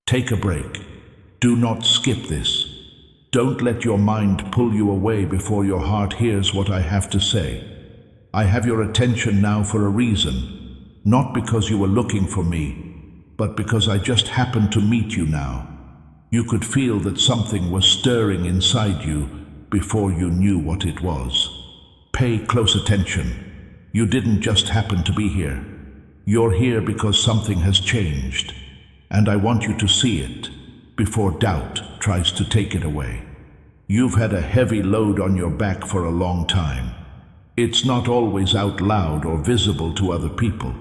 Take a break. Do not skip this. Don't let your mind pull you away before your heart hears what I have to say. I have your attention now for a reason, not because you were looking for me, but because I just happened to meet you now. You could feel that something was stirring inside you before you knew what it was. Pay close attention. You didn't just happen to be here. You're here because something has changed, and I want you to see it before doubt tries to take it away. You've had a heavy load on your back for a long time. It's not always out loud or visible to other people,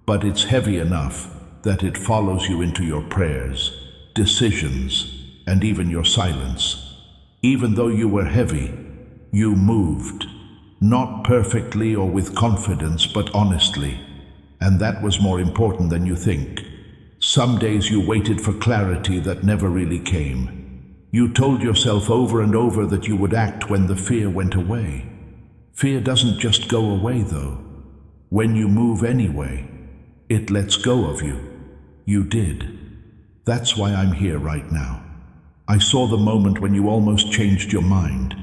but it's heavy enough that it follows you into your prayers, decisions, and even your silence. Even though you were heavy, you moved, not perfectly or with confidence, but honestly, and that was more important than you think. Some days you waited for clarity that never really came. You told yourself over and over that you would act when the fear went away. Fear doesn't just go away, though. When you move anyway, it lets go of you. You did. That's why I'm here right now. I saw the moment when you almost changed your mind.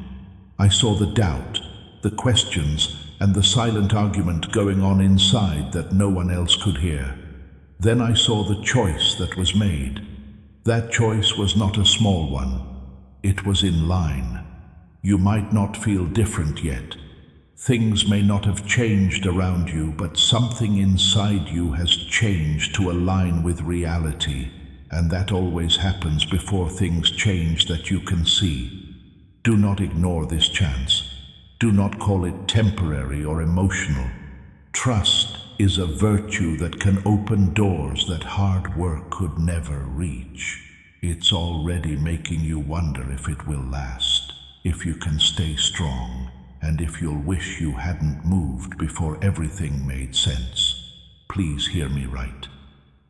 I saw the doubt, the questions, and the silent argument going on inside that no one else could hear. Then I saw the choice that was made. That choice was not a small one. It was in line. You might not feel different yet. Things may not have changed around you, but something inside you has changed to align with reality, and that always happens before things change that you can see. Do not ignore this chance. Do not call it temporary or emotional. Trust is a virtue that can open doors that hard work could never reach. It's already making you wonder if it will last, if you can stay strong, and if you'll wish you hadn't moved before everything made sense. Please hear me right.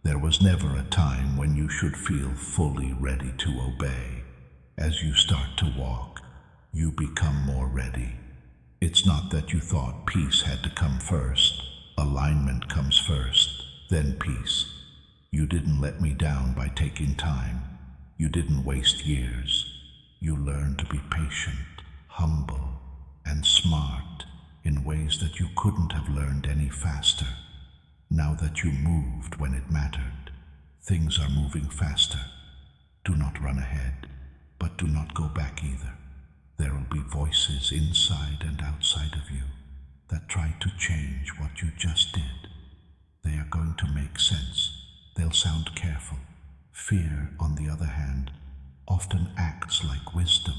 There was never a time when you should feel fully ready to obey. As you start to walk, you become more ready. It's not that you thought peace had to come first. Alignment comes first, then peace. You didn't let me down by taking time. You didn't waste years. You learned to be patient, humble, and smart in ways that you couldn't have learned any faster. Now that you moved when it mattered, things are moving faster. Do not run ahead, but do not go back either. There will be voices inside and outside of you that try to change what you just did. They are going to make sense. They'll sound careful. Fear, on the other hand, often acts like wisdom.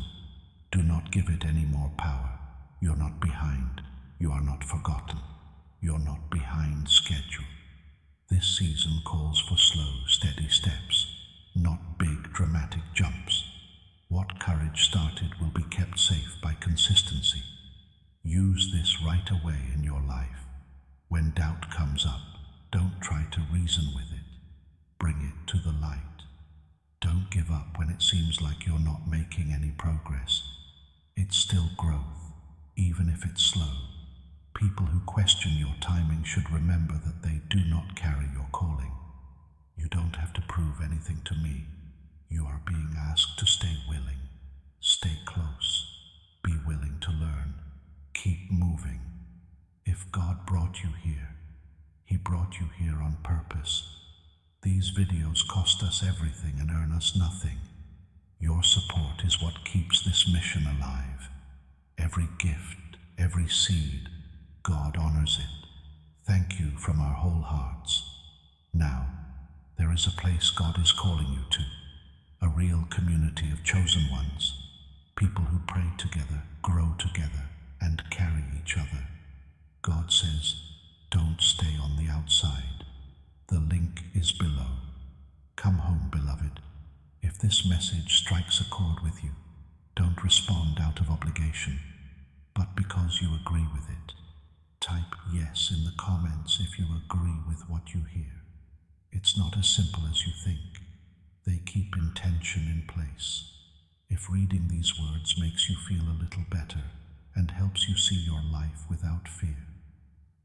Do not give it any more power. You're not behind. You are not forgotten. You're not behind schedule. This season calls for slow, steady steps, not big, dramatic jumps. What courage started will be kept safe by consistency. Use this right away in your life. When doubt comes up, don't try to reason with it. Bring it to the light. Don't give up when it seems like you're not making any progress. It's still growth, even if it's slow. People who question your timing should remember that they do not carry your calling. You don't have to prove anything to me. You are being asked to stay willing. Stay close. Be willing to learn. Keep moving. If God brought you here, He brought you here on purpose. These videos cost us everything and earn us nothing. Your support is what keeps this mission alive. Every gift, every seed, God honors it. Thank you from our whole hearts. Now, there is a place God is calling you to, a real community of chosen ones, people who pray together, grow together, and carry each other. God says, don't stay on the outside. The link is below. Come home, beloved. If this message strikes a chord with you, don't respond out of obligation, but because you agree with it. Type yes in the comments if you agree with what you hear. It's not as simple as you think. They keep intention in place. If reading these words makes you feel a little better and helps you see your life without fear,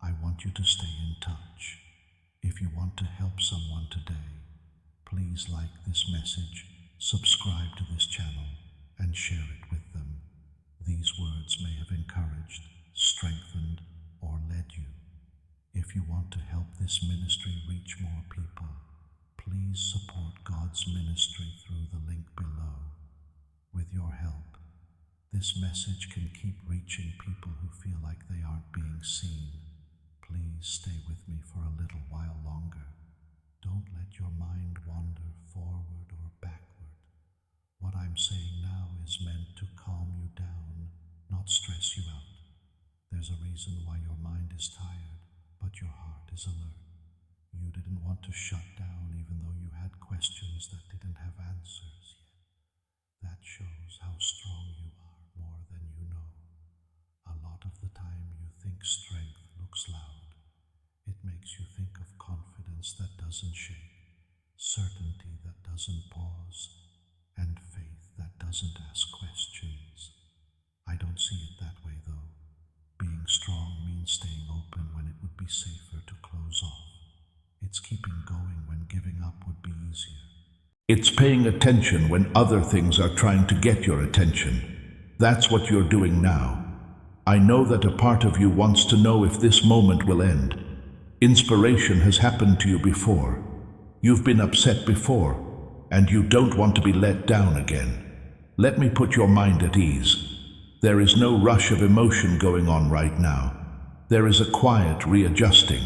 I want you to stay in touch. If you want to help someone today, Please like this message, subscribe to this channel, and share it with them. These words may have encouraged, strengthened, or led you. If you want to help this ministry reach more people, please support God's ministry through the link below. With your help, this message can keep reaching people who feel like they aren't being seen. Please stay with me for a little while longer. Don't let your mind wander forward or backward. What I'm saying now is meant to calm you down, not stress you out. There's a reason why your mind is tired, but your heart is alert. You didn't want to shut down even though you had questions that didn't have answers yet. That shows how strong you are more than you know. A lot of the time you think strength looks loud. It makes you think of confidence that doesn't shake, certainty that doesn't pause, and faith that doesn't ask questions. I don't see it that way though. Being strong means staying open when it would be safer to close off. It's keeping going when giving up would be easier. It's paying attention when other things are trying to get your attention. That's what you're doing now. I know that a part of you wants to know if this moment will end. Inspiration has happened to you before. You've been upset before, and you don't want to be let down again. Let me put your mind at ease. There is no rush of emotion going on right now. There is a quiet readjusting.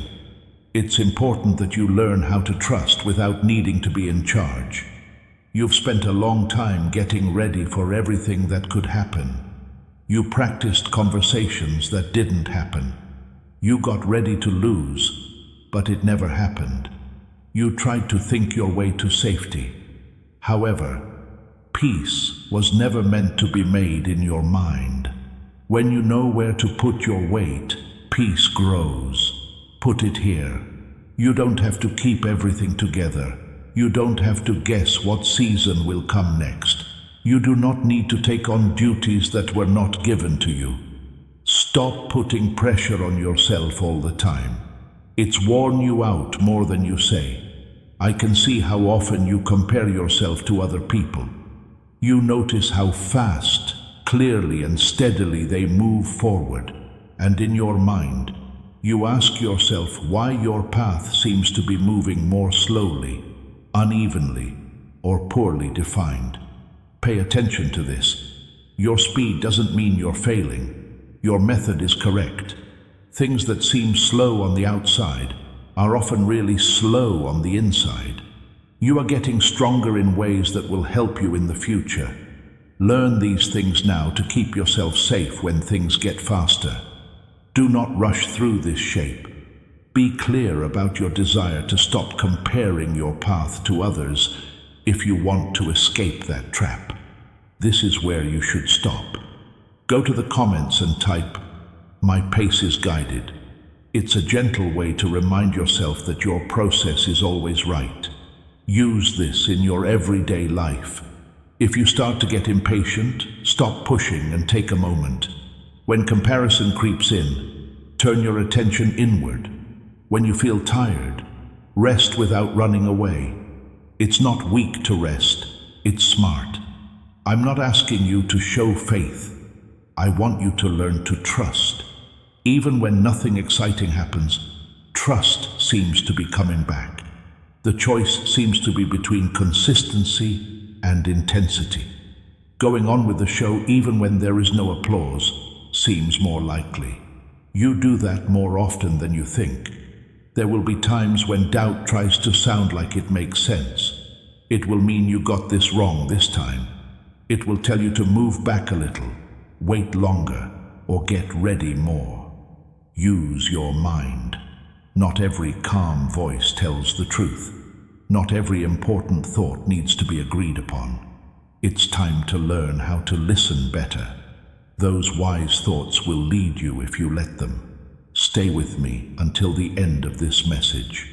It's important that you learn how to trust without needing to be in charge. You've spent a long time getting ready for everything that could happen. You practiced conversations that didn't happen. You got ready to lose, but it never happened. You tried to think your way to safety. However, peace was never meant to be made in your mind. When you know where to put your weight, peace grows. Put it here. You don't have to keep everything together. You don't have to guess what season will come next. You do not need to take on duties that were not given to you. Stop putting pressure on yourself all the time. It's worn you out more than you say. I can see how often you compare yourself to other people. You notice how fast, clearly and steadily they move forward, and in your mind, you ask yourself why your path seems to be moving more slowly, unevenly, or poorly defined. Pay attention to this. Your speed doesn't mean you're failing. Your method is correct. Things that seem slow on the outside are often really slow on the inside. You are getting stronger in ways that will help you in the future. Learn these things now to keep yourself safe when things get faster. Do not rush through this shape. Be clear about your desire to stop comparing your path to others if you want to escape that trap. This is where you should stop. Go to the comments and type, "My pace is guided." It's a gentle way to remind yourself that your process is always right. Use this in your everyday life. If you start to get impatient, stop pushing and take a moment. When comparison creeps in, turn your attention inward. When you feel tired, rest without running away. It's not weak to rest, it's smart. I'm not asking you to show faith. I want you to learn to trust. Even when nothing exciting happens, trust seems to be coming back. The choice seems to be between consistency and intensity. Going on with the show even when there is no applause seems more likely. You do that more often than you think. There will be times when doubt tries to sound like it makes sense. It will mean you got this wrong this time. It will tell you to move back a little, wait longer, or get ready more. Use your mind. Not every calm voice tells the truth. Not every important thought needs to be agreed upon. It's time to learn how to listen better. Those wise thoughts will lead you if you let them. Stay with me until the end of this message.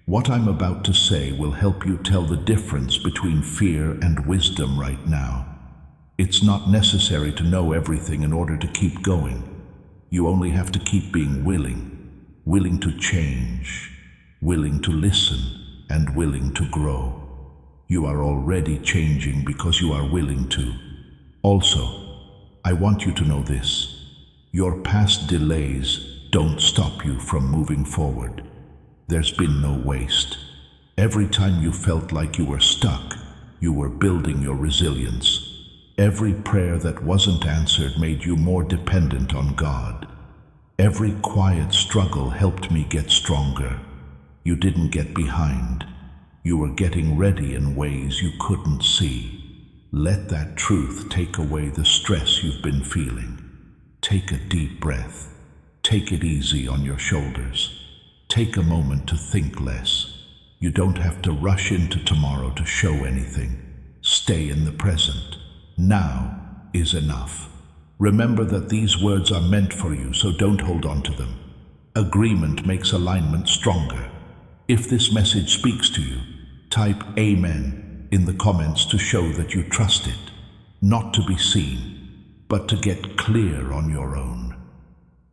What I'm about to say will help you tell the difference between fear and wisdom right now. It's not necessary to know everything in order to keep going. You only have to keep being willing to change, willing to listen, and willing to grow. You are already changing because you are willing to. Also, I want you to know this. Your past delays don't stop you from moving forward. There's been no waste. Every time you felt like you were stuck, you were building your resilience. Every prayer that wasn't answered made you more dependent on God. Every quiet struggle helped me get stronger. You didn't get behind. You were getting ready in ways you couldn't see. Let that truth take away the stress you've been feeling. Take a deep breath. Take it easy on your shoulders. Take a moment to think less. You don't have to rush into tomorrow to show anything. Stay in the present. Now is enough. Remember that these words are meant for you, so don't hold on to them. Agreement makes alignment stronger. If this message speaks to you, type Amen in the comments to show that you trust it, not to be seen, but to get clear on your own.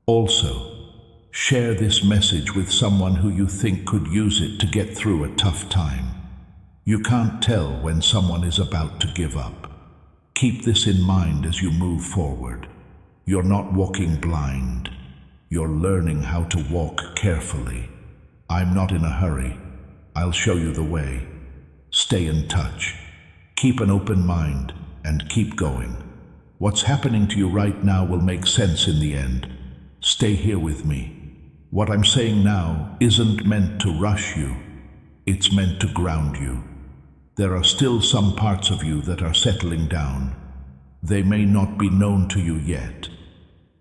Also, share this message with someone who you think could use it to get through a tough time. You can't tell when someone is about to give up. Keep this in mind as you move forward. You're not walking blind. You're learning how to walk carefully. I'm not in a hurry. I'll show you the way. Stay in touch. Keep an open mind and keep going. What's happening to you right now will make sense in the end. Stay here with me. What I'm saying now isn't meant to rush you. It's meant to ground you. There are still some parts of you that are settling down. They may not be known to you yet,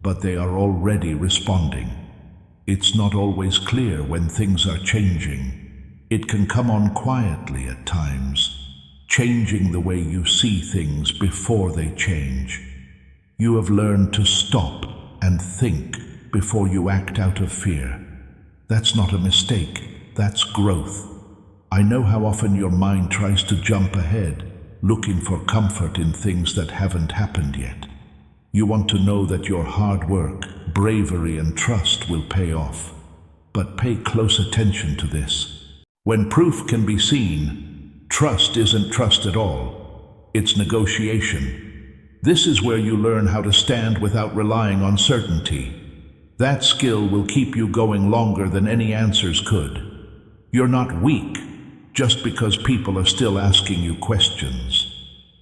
but they are already responding. It's not always clear when things are changing. It can come on quietly at times, changing the way you see things before they change. You have learned to stop and think before you act out of fear. That's not a mistake, that's growth. I know how often your mind tries to jump ahead, looking for comfort in things that haven't happened yet. You want to know that your hard work, bravery, and trust will pay off. But pay close attention to this. When proof can be seen, trust isn't trust at all. It's negotiation. This is where you learn how to stand without relying on certainty. That skill will keep you going longer than any answers could. You're not weak just because people are still asking you questions.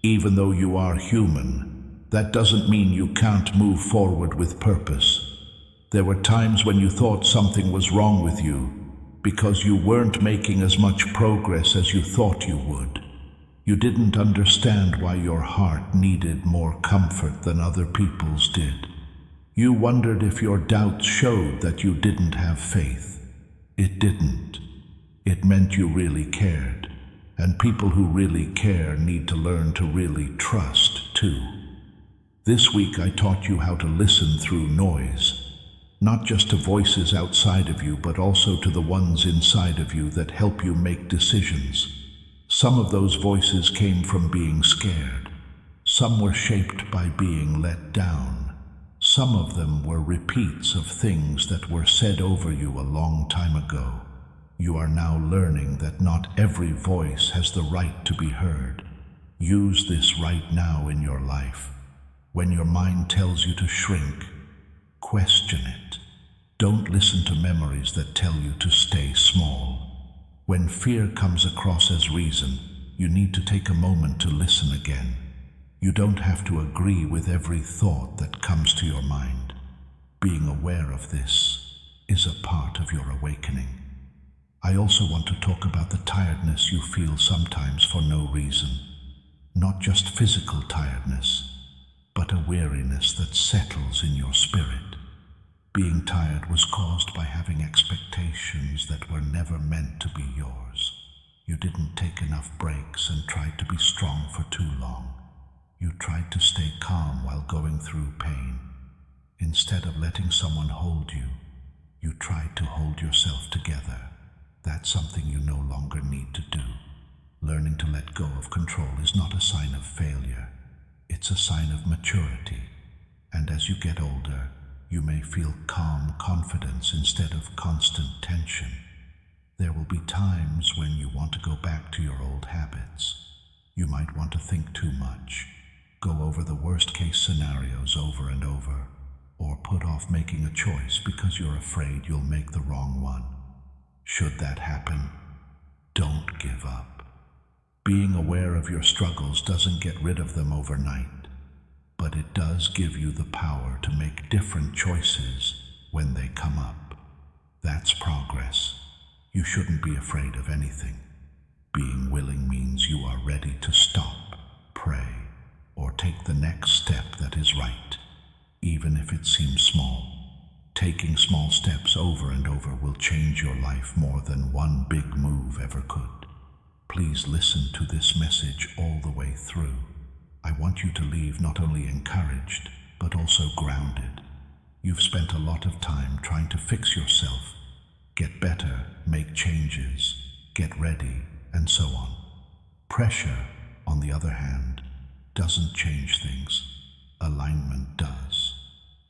Even though you are human, that doesn't mean you can't move forward with purpose. There were times when you thought something was wrong with you because you weren't making as much progress as you thought you would. You didn't understand why your heart needed more comfort than other people's did. You wondered if your doubts showed that you didn't have faith. It didn't. It meant you really cared, and people who really care need to learn to really trust too. This week I taught you how to listen through noise, not just to voices outside of you, but also to the ones inside of you that help you make decisions. Some of those voices came from being scared. Some were shaped by being let down. Some of them were repeats of things that were said over you a long time ago. You are now learning that not every voice has the right to be heard. Use this right now in your life. When your mind tells you to shrink, question it. Don't listen to memories that tell you to stay small. When fear comes across as reason, you need to take a moment to listen again. You don't have to agree with every thought that comes to your mind. Being aware of this is a part of your awakening. I also want to talk about the tiredness you feel sometimes for no reason. Not just physical tiredness, but a weariness that settles in your spirit. Being tired was caused by having expectations that were never meant to be yours. You didn't take enough breaks and tried to be strong for too long. You tried to stay calm while going through pain. Instead of letting someone hold you, you tried to hold yourself together. That's something you no longer need to do. Learning to let go of control is not a sign of failure. It's a sign of maturity. And as you get older, you may feel calm confidence instead of constant tension. There will be times when you want to go back to your old habits. You might want to think too much, go over the worst-case scenarios over and over, or put off making a choice because you're afraid you'll make the wrong one. Should that happen, don't give up. Being aware of your struggles doesn't get rid of them overnight, but it does give you the power to make different choices when they come up. That's progress. You shouldn't be afraid of anything. Being willing means you are ready to stop, pray, or take the next step that is right, even if it seems small. Taking small steps over and over will change your life more than one big move ever could. Please listen to this message all the way through. I want you to leave not only encouraged, but also grounded. You've spent a lot of time trying to fix yourself, get better, make changes, get ready, and so on. Pressure, on the other hand, doesn't change things. Alignment does.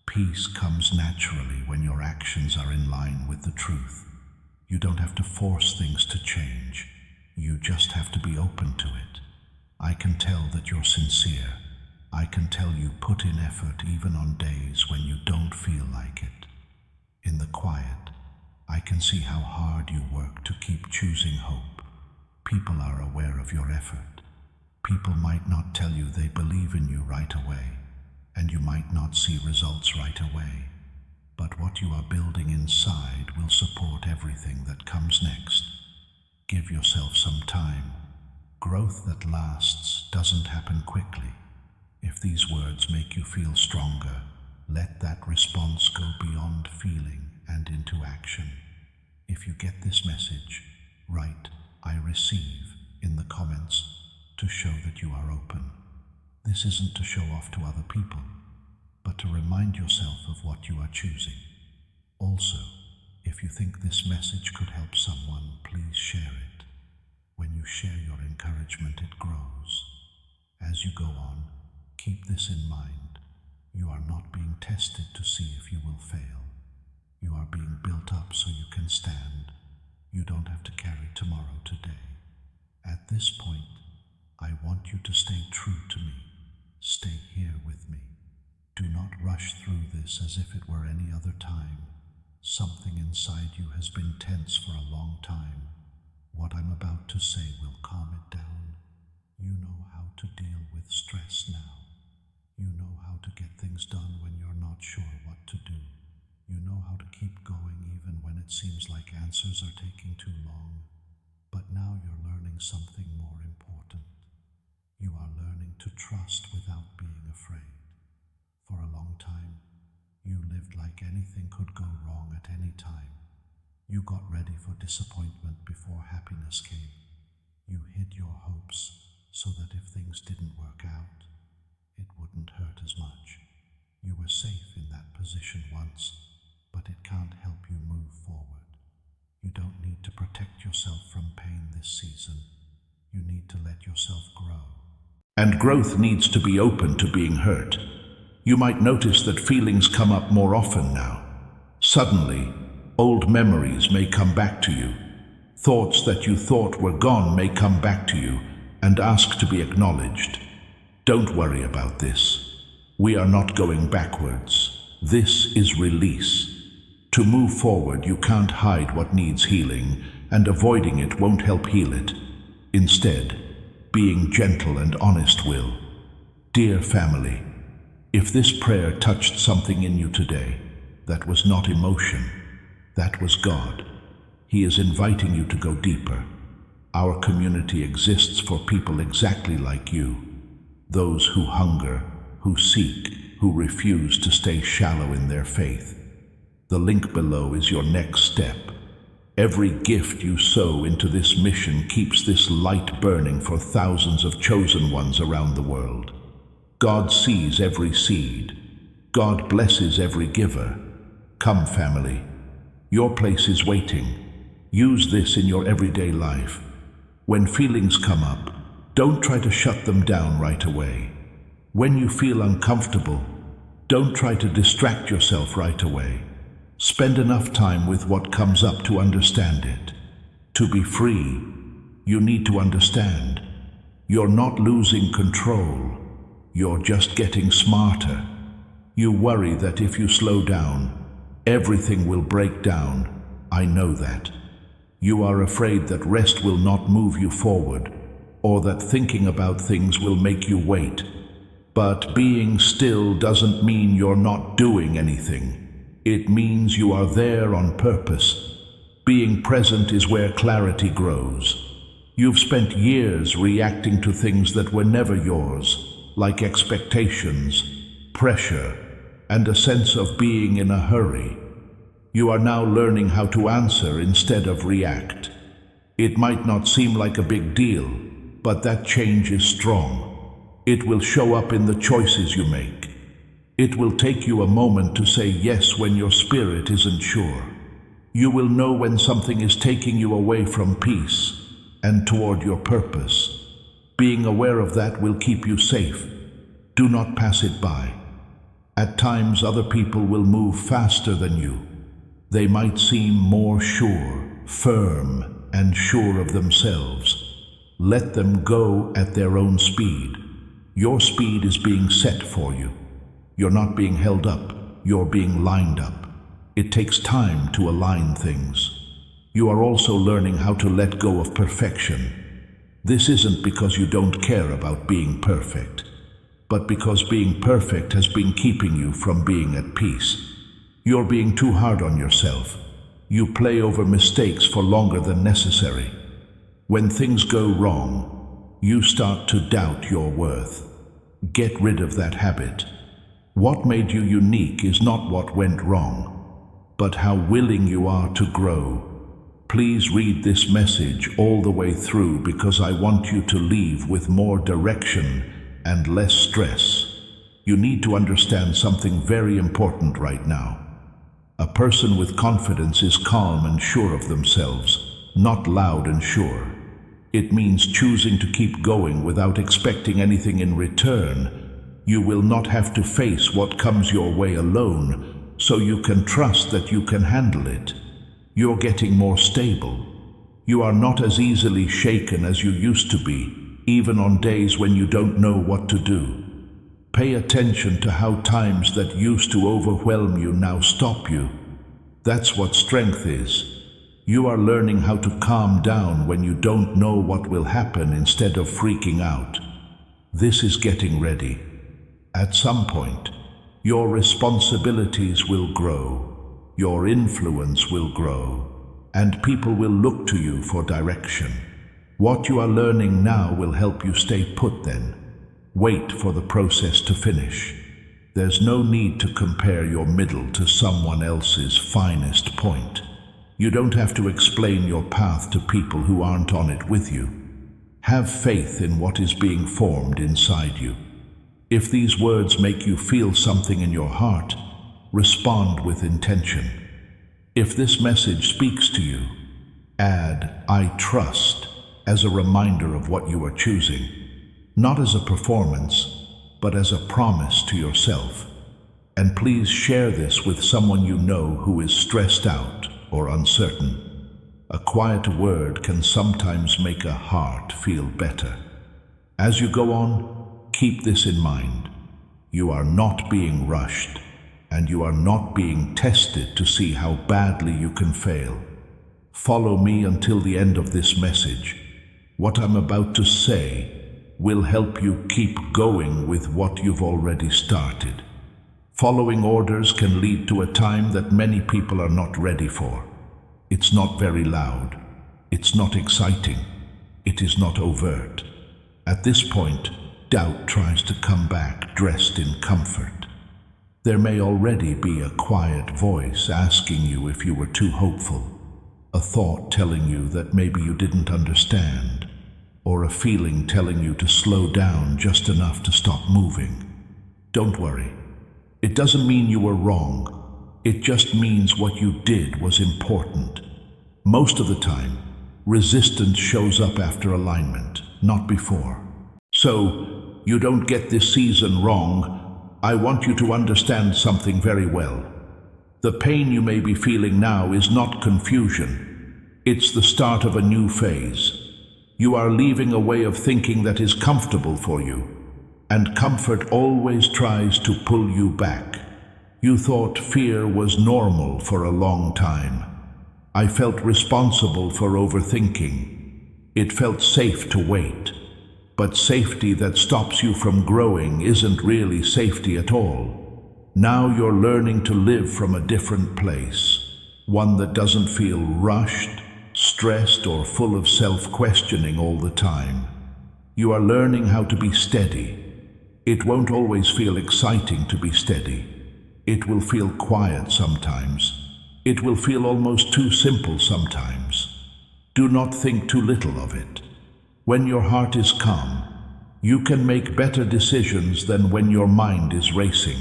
Peace comes naturally when your actions are in line with the truth. You don't have to force things to change. You just have to be open to it. I can tell that you're sincere. I can tell you put in effort even on days when you don't feel like it. In the quiet, I can see how hard you work to keep choosing hope. People are aware of your effort. People might not tell you they believe in you right away, and you might not see results right away. But what you are building inside will support everything that comes next. Give yourself some time. Growth that lasts doesn't happen quickly. If these words make you feel stronger, let that response go beyond feeling and into action. If you get this message, write "I receive" in the comments to show that you are open. This isn't to show off to other people, but to remind yourself of what you are choosing. Also, if you think this message could help someone, please share it. When you share your encouragement, it grows. As you go on, keep this in mind. You are not being tested to see if you will fail. You are being built up so you can stand. You don't have to carry tomorrow today. At this point, I want you to stay true to me. Stay here with me. Do not rush through this as if it were any other time. Something inside you has been tense for a long time. What I'm about to say will calm it down. You know how to deal with stress now. You know how to get things done when you're not sure what to do. You know how to keep going even when it seems like answers are taking too long. But now you're learning something more important. You are learning to trust without being afraid. For a long time, you lived like anything could go wrong at any time. You got ready for disappointment before happiness came. You hid your hopes so that if things didn't work out, it wouldn't hurt as much. You were safe in that position once, but it can't help you move forward. You don't need to protect yourself from pain this season. You need to let yourself grow. And growth needs to be open to being hurt. You might notice that feelings come up more often now. Suddenly, old memories may come back to you. Thoughts that you thought were gone may come back to you and ask to be acknowledged. Don't worry about this. We are not going backwards. This is release. To move forward, you can't hide what needs healing, and avoiding it won't help heal it. Instead, being gentle and honest will. Dear family, if this prayer touched something in you today, that was not emotion, that was God. He is inviting you to go deeper. Our community exists for people exactly like you, those who hunger, who seek, who refuse to stay shallow in their faith. The link below is your next step. Every gift you sow into this mission keeps this light burning for thousands of chosen ones around the world. God sees every seed. God blesses every giver. Come, family. Your place is waiting. Use this in your everyday life. When feelings come up, don't try to shut them down right away. When you feel uncomfortable, don't try to distract yourself right away. Spend enough time with what comes up to understand it. To be free, you need to understand. You're not losing control. You're just getting smarter. You worry that if you slow down, everything will break down. I know that. You are afraid that rest will not move you forward, or that thinking about things will make you wait. But being still doesn't mean you're not doing anything. It means you are there on purpose. Being present is where clarity grows. You've spent years reacting to things that were never yours, like expectations, pressure, and a sense of being in a hurry. You are now learning how to answer instead of react. It might not seem like a big deal, but that change is strong. It will show up in the choices you make. It will take you a moment to say yes when your spirit isn't sure. You will know when something is taking you away from peace and toward your purpose. Being aware of that will keep you safe. Do not pass it by. At times, other people will move faster than you. They might seem more sure, firm, and sure of themselves. Let them go at their own speed. Your speed is being set for you. You're not being held up, you're being lined up. It takes time to align things. You are also learning how to let go of perfection. This isn't because you don't care about being perfect, but because being perfect has been keeping you from being at peace. You're being too hard on yourself. You play over mistakes for longer than necessary. When things go wrong, you start to doubt your worth. Get rid of that habit. What made you unique is not what went wrong, but how willing you are to grow. Please read this message all the way through because I want you to leave with more direction and less stress. You need to understand something very important right now. A person with confidence is calm and sure of themselves, not loud and sure. It means choosing to keep going without expecting anything in return. You will not have to face what comes your way alone, so you can trust that you can handle it. You're getting more stable. You are not as easily shaken as you used to be, even on days when you don't know what to do. Pay attention to how times that used to overwhelm you now stop you. That's what strength is. You are learning how to calm down when you don't know what will happen instead of freaking out. This is getting ready. At some point, your responsibilities will grow, your influence will grow, and people will look to you for direction. What you are learning now will help you stay put then. Wait for the process to finish. There's no need to compare your middle to someone else's finest point. You don't have to explain your path to people who aren't on it with you. Have faith in what is being formed inside you. If these words make you feel something in your heart, respond with intention. If this message speaks to you, add "I trust" as a reminder of what you are choosing. Not as a performance, but as a promise to yourself. And please share this with someone you know who is stressed out or uncertain. A quiet word can sometimes make a heart feel better. As you go on, keep this in mind. You are not being rushed, and you are not being tested to see how badly you can fail. Follow me until the end of this message. What I'm about to say will help you keep going with what you've already started. Following orders can lead to a time that many people are not ready for. It's not very loud. It's not exciting. It is not overt. At this point, doubt tries to come back dressed in comfort. There may already be a quiet voice asking you if you were too hopeful, a thought telling you that maybe you didn't understand, or a feeling telling you to slow down just enough to stop moving. Don't worry. It doesn't mean you were wrong. It just means what you did was important. Most of the time, resistance shows up after alignment, not before. So, you don't get this season wrong. I want you to understand something very well. The pain you may be feeling now is not confusion. It's the start of a new phase. You are leaving a way of thinking that is comfortable for you, and comfort always tries to pull you back. You thought fear was normal for a long time. I felt responsible for overthinking. It felt safe to wait. But safety that stops you from growing isn't really safety at all. Now you're learning to live from a different place, one that doesn't feel rushed, stressed, or full of self-questioning all the time. You are learning how to be steady. It won't always feel exciting to be steady. It will feel quiet sometimes. It will feel almost too simple sometimes. Do not think too little of it. When your heart is calm, you can make better decisions than when your mind is racing.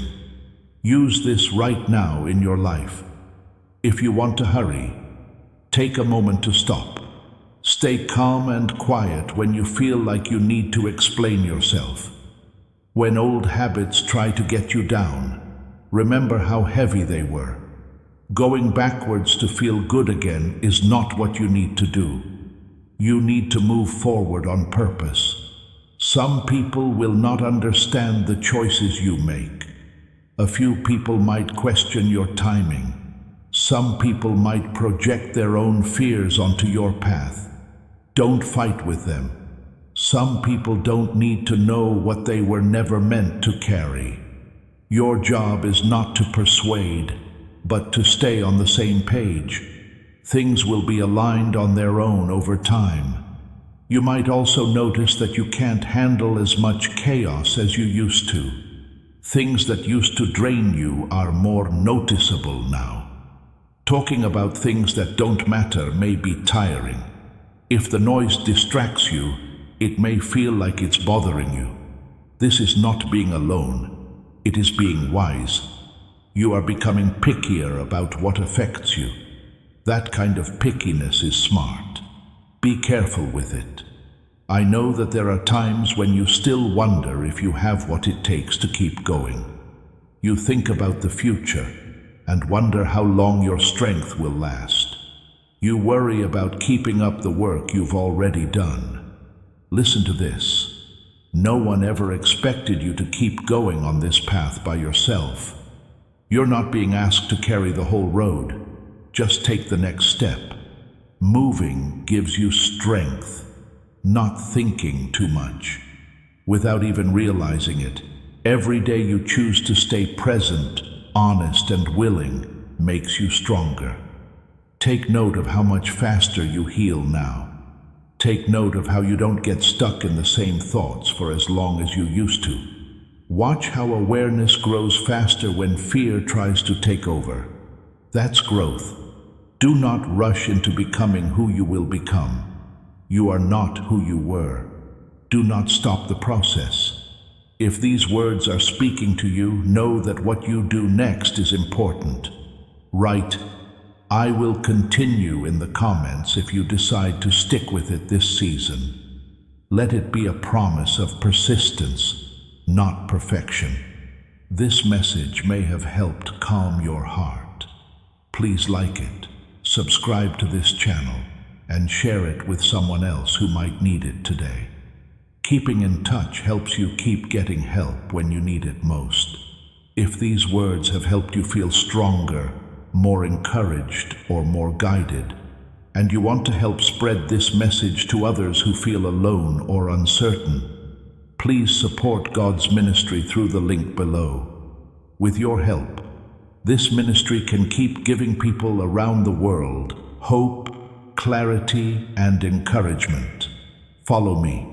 Use this right now in your life. If you want to hurry, take a moment to stop. Stay calm and quiet when you feel like you need to explain yourself. When old habits try to get you down, remember how heavy they were. Going backwards to feel good again is not what you need to do. You need to move forward on purpose. Some people will not understand the choices you make. A few people might question your timing. Some people might project their own fears onto your path. Don't fight with them. Some people don't need to know what they were never meant to carry. Your job is not to persuade, but to stay on the same page. Things will be aligned on their own over time. You might also notice that you can't handle as much chaos as you used to. Things that used to drain you are more noticeable now. Talking about things that don't matter may be tiring. If the noise distracts you, it may feel like it's bothering you. This is not being alone. It is being wise. You are becoming pickier about what affects you. That kind of pickiness is smart. Be careful with it. I know that there are times when you still wonder if you have what it takes to keep going. You think about the future and wonder how long your strength will last. You worry about keeping up the work you've already done. Listen to this. No one ever expected you to keep going on this path by yourself. You're not being asked to carry the whole road. Just take the next step. Moving gives you strength, not thinking too much. Without even realizing it, every day you choose to stay present, honest, and willing makes you stronger. Take note of how much faster you heal now. Take note of how you don't get stuck in the same thoughts for as long as you used to. Watch how awareness grows faster when fear tries to take over. That's growth. Do not rush into becoming who you will become. You are not who you were. Do not stop the process. If these words are speaking to you, know that what you do next is important. Write, "I will continue" in the comments if you decide to stick with it this season. Let it be a promise of persistence, not perfection. This message may have helped calm your heart. Please like it, subscribe to this channel, and share it with someone else who might need it today. Keeping in touch helps you keep getting help when you need it most. If these words have helped you feel stronger, more encouraged, or more guided, and you want to help spread this message to others who feel alone or uncertain, please support God's ministry through the link below. With your help, this ministry can keep giving people around the world hope, clarity, and encouragement. Follow me.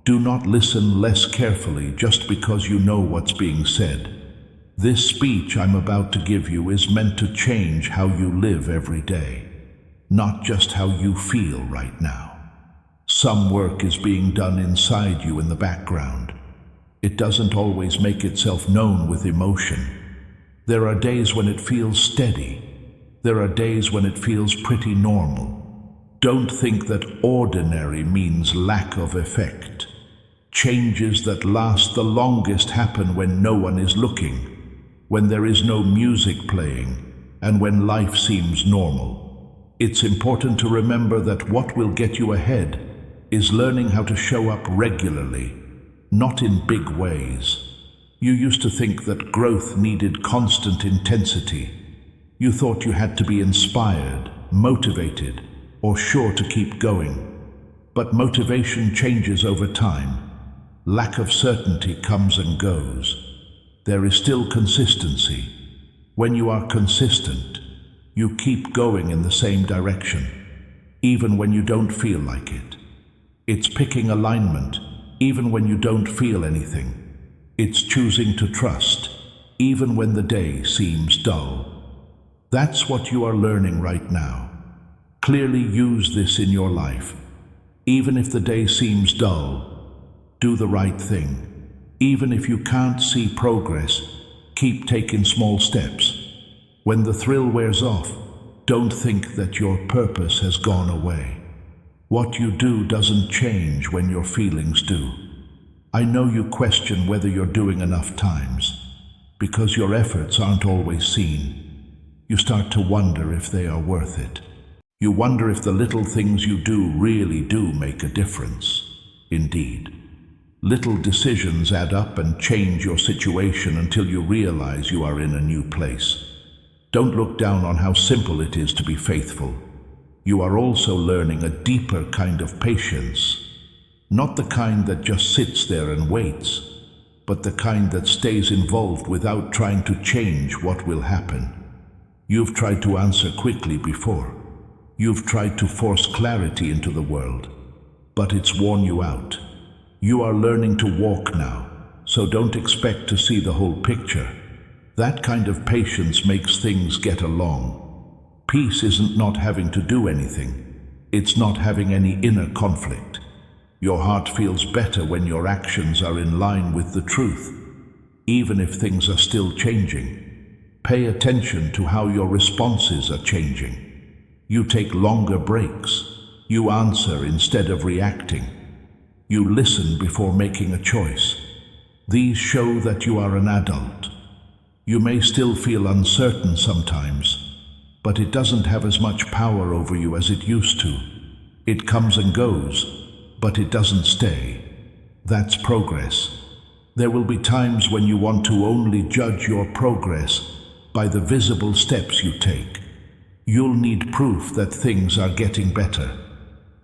Do not listen less carefully just because you know what's being said. This speech I'm about to give you is meant to change how you live every day, not just how you feel right now. Some work is being done inside you in the background. It doesn't always make itself known with emotion. There are days when it feels steady. There are days when it feels pretty normal. Don't think that ordinary means lack of effect. Changes that last the longest happen when no one is looking, when there is no music playing, and when life seems normal. It's important to remember that what will get you ahead is learning how to show up regularly, not in big ways. You used to think that growth needed constant intensity. You thought you had to be inspired, motivated, or sure to keep going. But motivation changes over time. Lack of certainty comes and goes. There is still consistency. When you are consistent, you keep going in the same direction, even when you don't feel like it. It's picking alignment, even when you don't feel anything. It's choosing to trust, even when the day seems dull. That's what you are learning right now. Clearly use this in your life. Even if the day seems dull, do the right thing. Even if you can't see progress, keep taking small steps. When the thrill wears off, don't think that your purpose has gone away. What you do doesn't change when your feelings do. I know you question whether you're doing enough times, because your efforts aren't always seen. You start to wonder if they are worth it. You wonder if the little things you do really do make a difference. Indeed, little decisions add up and change your situation until you realize you are in a new place. Don't look down on how simple it is to be faithful. You are also learning a deeper kind of patience. Not the kind that just sits there and waits, but the kind that stays involved without trying to change what will happen. You've tried to answer quickly before. You've tried to force clarity into the world, but it's worn you out. You are learning to walk now, so don't expect to see the whole picture. That kind of patience makes things get along. Peace isn't not having to do anything. It's not having any inner conflict. Your heart feels better when your actions are in line with the truth, even if things are still changing. Pay attention to how your responses are changing. You take longer breaks. You answer instead of reacting. You listen before making a choice. These show that you are an adult. You may still feel uncertain sometimes, but it doesn't have as much power over you as it used to. It comes and goes, but it doesn't stay. That's progress. There will be times when you want to only judge your progress by the visible steps you take. You'll need proof that things are getting better.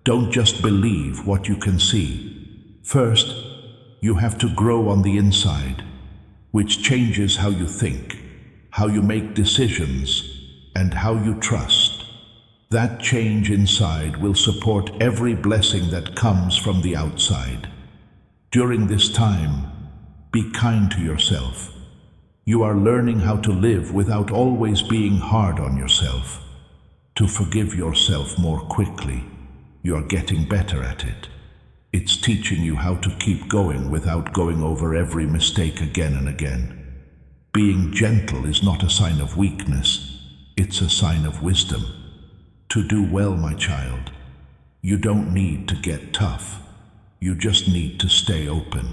Don't just believe what you can see. First, you have to grow on the inside, which changes how you think, how you make decisions, and how you trust. That change inside will support every blessing that comes from the outside. During this time, be kind to yourself. You are learning how to live without always being hard on yourself, to forgive yourself more quickly. You are getting better at it. It's teaching you how to keep going without going over every mistake again and again. Being gentle is not a sign of weakness, it's a sign of wisdom. To do well, my child, you don't need to get tough. You just need to stay open.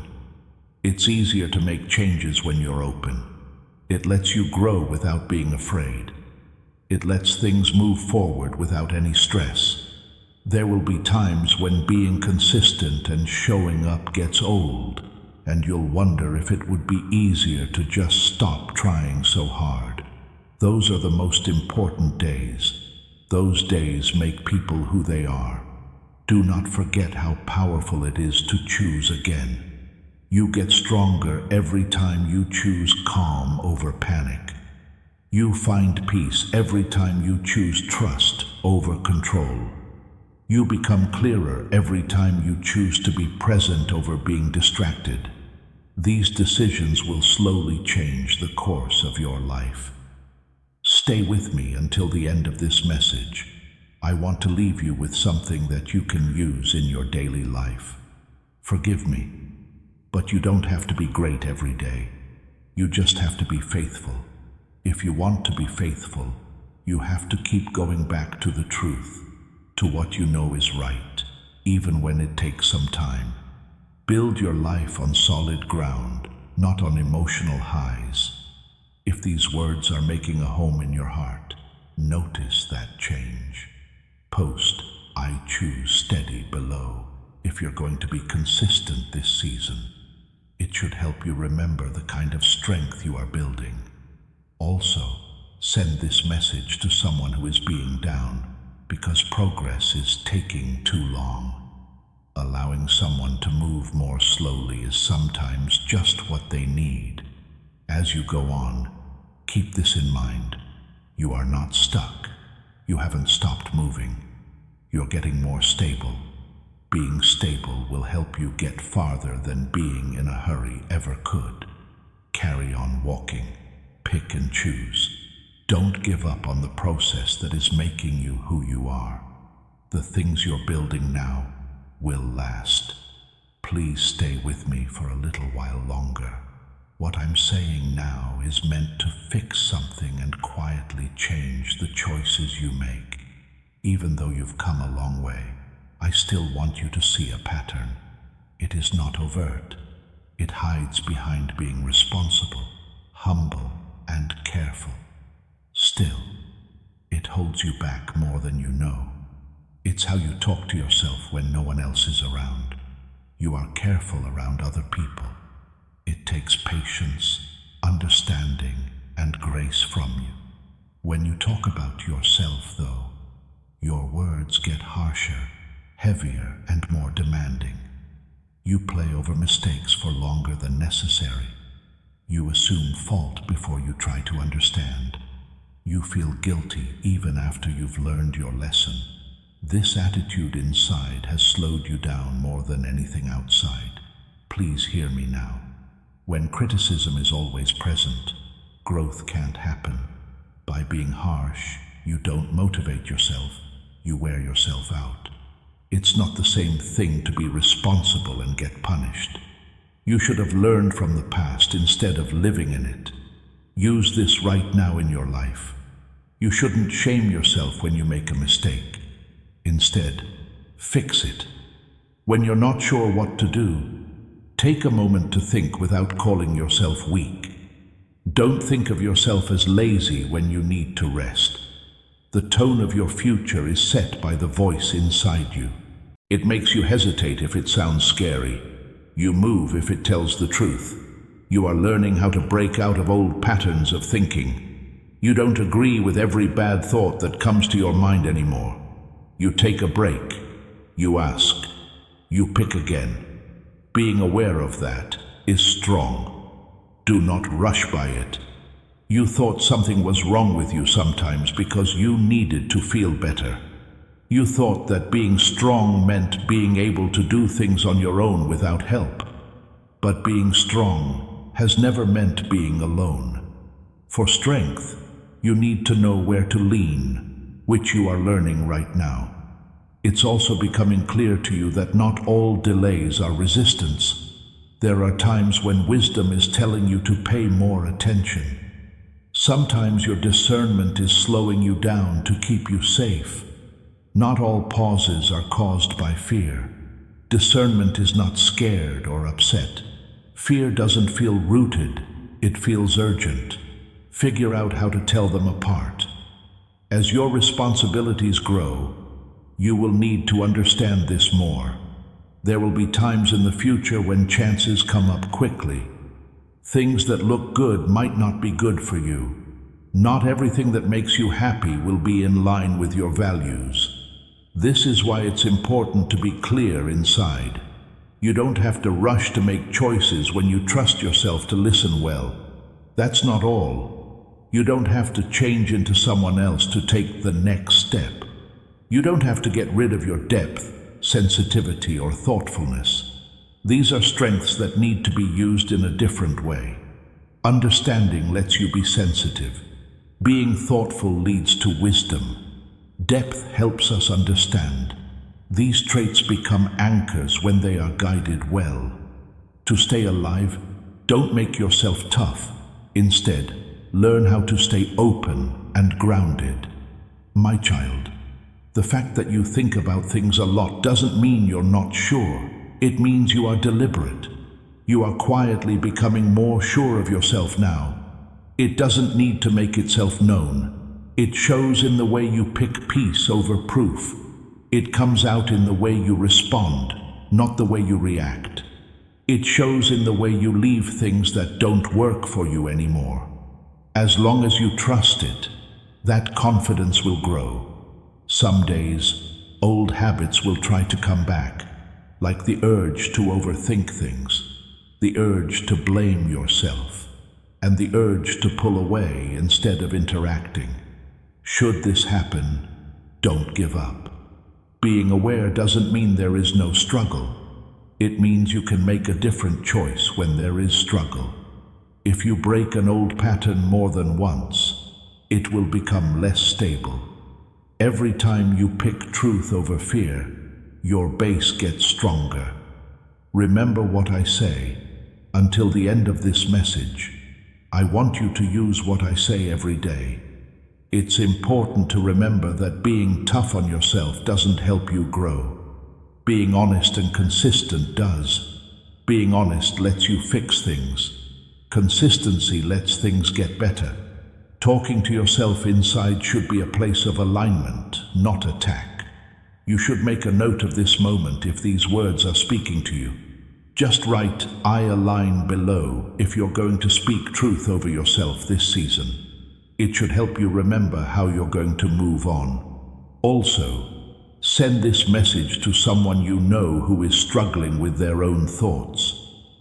It's easier to make changes when you're open. It lets you grow without being afraid. It lets things move forward without any stress. There will be times when being consistent and showing up gets old, and you'll wonder if it would be easier to just stop trying so hard. Those are the most important days. Those days make people who they are. Do not forget how powerful it is to choose again. You get stronger every time you choose calm over panic. You find peace every time you choose trust over control. You become clearer every time you choose to be present over being distracted. These decisions will slowly change the course of your life. Stay with me until the end of this message. I want to leave you with something that you can use in your daily life. Forgive me, but you don't have to be great every day. You just have to be faithful. If you want to be faithful, you have to keep going back to the truth, to what you know is right, even when it takes some time. Build your life on solid ground, not on emotional highs. If these words are making a home in your heart, notice that change. Post "I choose steady" below if you're going to be consistent this season. It should help you remember the kind of strength you are building. Also, send this message to someone who is being down because progress is taking too long. Allowing someone to move more slowly is sometimes just what they need. As you go on, keep this in mind. You are not stuck. You haven't stopped moving. You're getting more stable. Being stable will help you get farther than being in a hurry ever could. Carry on walking. Pick and choose. Don't give up on the process that is making you who you are. The things you're building now will last. Please stay with me for a little while longer. What I'm saying now is meant to fix something and quietly change the choices you make. Even though you've come a long way, I still want you to see a pattern. It is not overt. It hides behind being responsible, humble, and careful. Still, it holds you back more than you know. It's how you talk to yourself when no one else is around. You are careful around other people. It takes patience, understanding, and grace from you. When you talk about yourself, though, your words get harsher, heavier, and more demanding. You play over mistakes for longer than necessary. You assume fault before you try to understand. You feel guilty even after you've learned your lesson. This attitude inside has slowed you down more than anything outside. Please hear me now. When criticism is always present, growth can't happen. By being harsh, you don't motivate yourself, you wear yourself out. It's not the same thing to be responsible and get punished. You should have learned from the past instead of living in it. Use this right now in your life. You shouldn't shame yourself when you make a mistake. Instead, fix it. When you're not sure what to do, take a moment to think without calling yourself weak. Don't think of yourself as lazy when you need to rest. The tone of your future is set by the voice inside you. It makes you hesitate if it sounds scary. You move if it tells the truth. You are learning how to break out of old patterns of thinking. You don't agree with every bad thought that comes to your mind anymore. You take a break. You ask. You pick again. Being aware of that is strong. Do not rush by it. You thought something was wrong with you sometimes because you needed to feel better. You thought that being strong meant being able to do things on your own without help. But being strong has never meant being alone. For strength, you need to know where to lean, which you are learning right now. It's also becoming clear to you that not all delays are resistance. There are times when wisdom is telling you to pay more attention. Sometimes your discernment is slowing you down to keep you safe. Not all pauses are caused by fear. Discernment is not scared or upset. Fear doesn't feel rooted, it feels urgent. Figure out how to tell them apart. As your responsibilities grow, you will need to understand this more. There will be times in the future when chances come up quickly. Things that look good might not be good for you. Not everything that makes you happy will be in line with your values. This is why it's important to be clear inside. You don't have to rush to make choices when you trust yourself to listen well. That's not all. You don't have to change into someone else to take the next step. You don't have to get rid of your depth, sensitivity, or thoughtfulness. These are strengths that need to be used in a different way. Understanding lets you be sensitive. Being thoughtful leads to wisdom. Depth helps us understand. These traits become anchors when they are guided well. To stay alive, don't make yourself tough. Instead, learn how to stay open and grounded. My child, the fact that you think about things a lot doesn't mean you're not sure. It means you are deliberate. You are quietly becoming more sure of yourself now. It doesn't need to make itself known. It shows in the way you pick peace over proof. It comes out in the way you respond, not the way you react. It shows in the way you leave things that don't work for you anymore. As long as you trust it, that confidence will grow. Some days, old habits will try to come back, like the urge to overthink things, the urge to blame yourself, and the urge to pull away instead of interacting. Should this happen, don't give up. Being aware doesn't mean there is no struggle. It means you can make a different choice when there is struggle. If you break an old pattern more than once, it will become less stable. Every time you pick truth over fear, your base gets stronger. Remember what I say. Until the end of this message, I want you to use what I say every day. It's important to remember that being tough on yourself doesn't help you grow. Being honest and consistent does. Being honest lets you fix things. Consistency lets things get better. Talking to yourself inside should be a place of alignment, not attack. You should make a note of this moment if these words are speaking to you. Just write "I align" below if you're going to speak truth over yourself this season. It should help you remember how you're going to move on. Also, send this message to someone you know who is struggling with their own thoughts.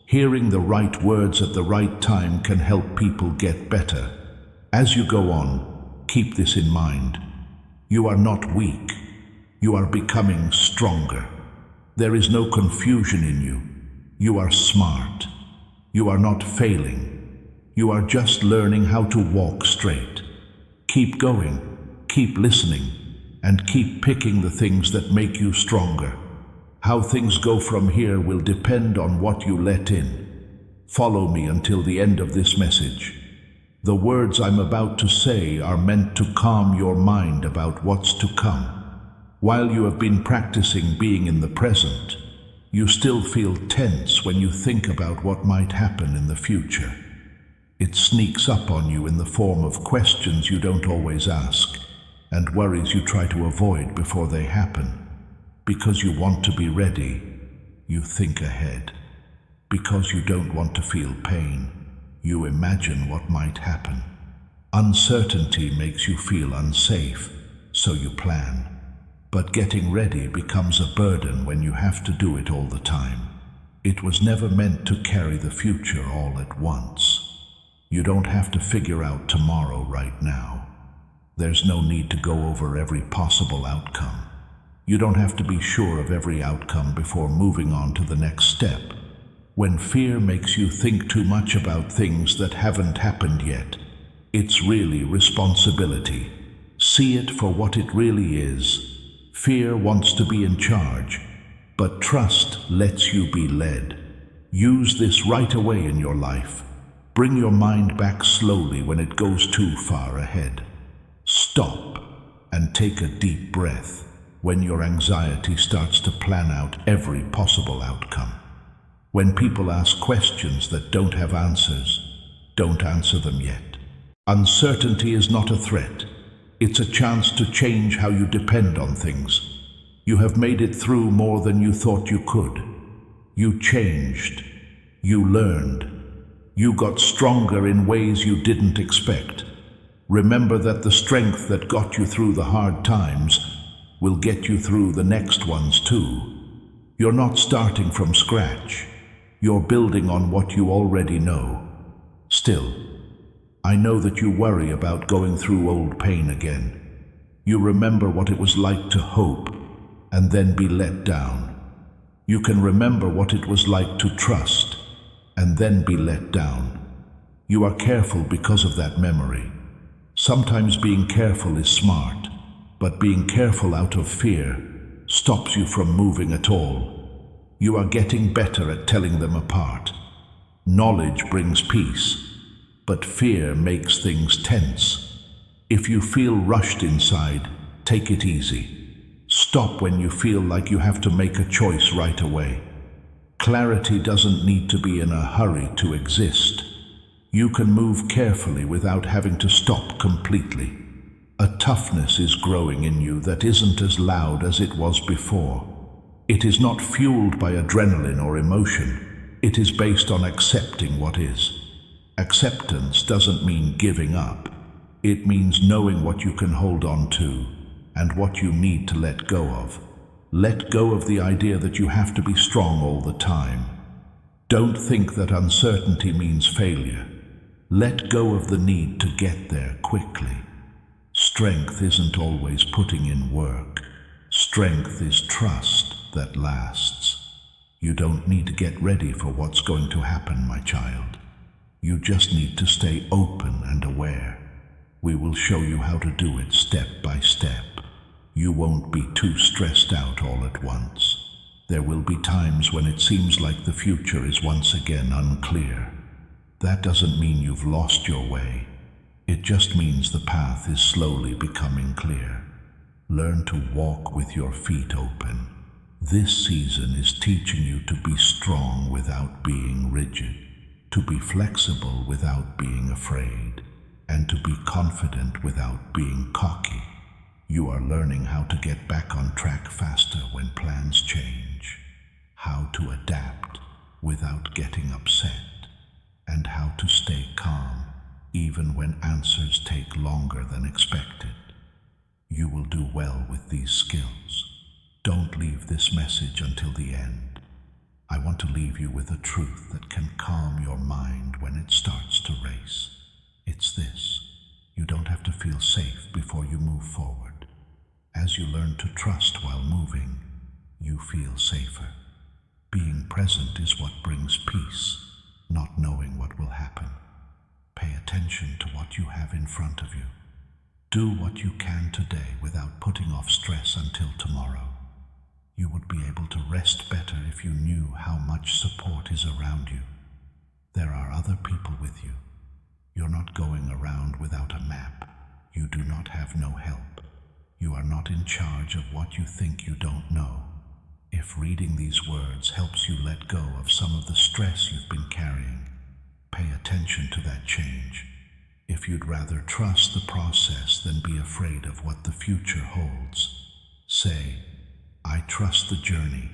Hearing the right words at the right time can help people get better. As you go on, keep this in mind. You are not weak. You are becoming stronger. There is no confusion in you. You are smart. You are not failing. You are just learning how to walk straight. Keep going, keep listening, and keep picking the things that make you stronger. How things go from here will depend on what you let in. Follow me until the end of this message. The words I'm about to say are meant to calm your mind about what's to come. While you have been practicing being in the present, you still feel tense when you think about what might happen in the future. It sneaks up on you in the form of questions you don't always ask, and worries you try to avoid before they happen. Because you want to be ready, you think ahead. Because you don't want to feel pain, you imagine what might happen. Uncertainty makes you feel unsafe, so you plan. But getting ready becomes a burden when you have to do it all the time. It was never meant to carry the future all at once. You don't have to figure out tomorrow right now. There's no need to go over every possible outcome. You don't have to be sure of every outcome before moving on to the next step. When fear makes you think too much about things that haven't happened yet, it's really responsibility. See it for what it really is. Fear wants to be in charge, but trust lets you be led. Use this right away in your life. Bring your mind back slowly when it goes too far ahead. Stop and take a deep breath when your anxiety starts to plan out every possible outcome. When people ask questions that don't have answers, don't answer them yet. Uncertainty is not a threat. It's a chance to change how you depend on things. You have made it through more than you thought you could. You changed. You learned. You got stronger in ways you didn't expect. Remember that the strength that got you through the hard times will get you through the next ones too. You're not starting from scratch. You're building on what you already know. Still, I know that you worry about going through old pain again. You remember what it was like to hope and then be let down. You can remember what it was like to trust and then be let down. You are careful because of that memory. Sometimes being careful is smart, but being careful out of fear stops you from moving at all. You are getting better at telling them apart. Knowledge brings peace, but fear makes things tense. If you feel rushed inside, take it easy. Stop when you feel like you have to make a choice right away. Clarity doesn't need to be in a hurry to exist. You can move carefully without having to stop completely. A toughness is growing in you that isn't as loud as it was before. It is not fueled by adrenaline or emotion. It is based on accepting what is. Acceptance doesn't mean giving up. It means knowing what you can hold on to and what you need to let go of. Let go of the idea that you have to be strong all the time. Don't think that uncertainty means failure. Let go of the need to get there quickly. Strength isn't always putting in work. Strength is trust that lasts. You don't need to get ready for what's going to happen, my child. You just need to stay open and aware. We will show you how to do it step by step. You won't be too stressed out all at once. There will be times when it seems like the future is once again unclear. That doesn't mean you've lost your way. It just means the path is slowly becoming clear. Learn to walk with your feet open. This season is teaching you to be strong without being rigid, to be flexible without being afraid, and to be confident without being cocky. You are learning how to get back on track faster when plans change, how to adapt without getting upset, and how to stay calm even when answers take longer than expected. You will do well with these skills. Don't leave this message until the end. I want to leave you with a truth that can calm your mind when it starts to race. It's this: you don't have to feel safe before you move forward. As you learn to trust while moving, you feel safer. Being present is what brings peace, not knowing what will happen. Pay attention to what you have in front of you. Do what you can today without putting off stress until tomorrow. You would be able to rest better if you knew how much support is around you. There are other people with you. You're not going around without a map. You do not have no help. You are not in charge of what you think you don't know. If reading these words helps you let go of some of the stress you've been carrying, pay attention to that change. If you'd rather trust the process than be afraid of what the future holds, say, "I trust the journey."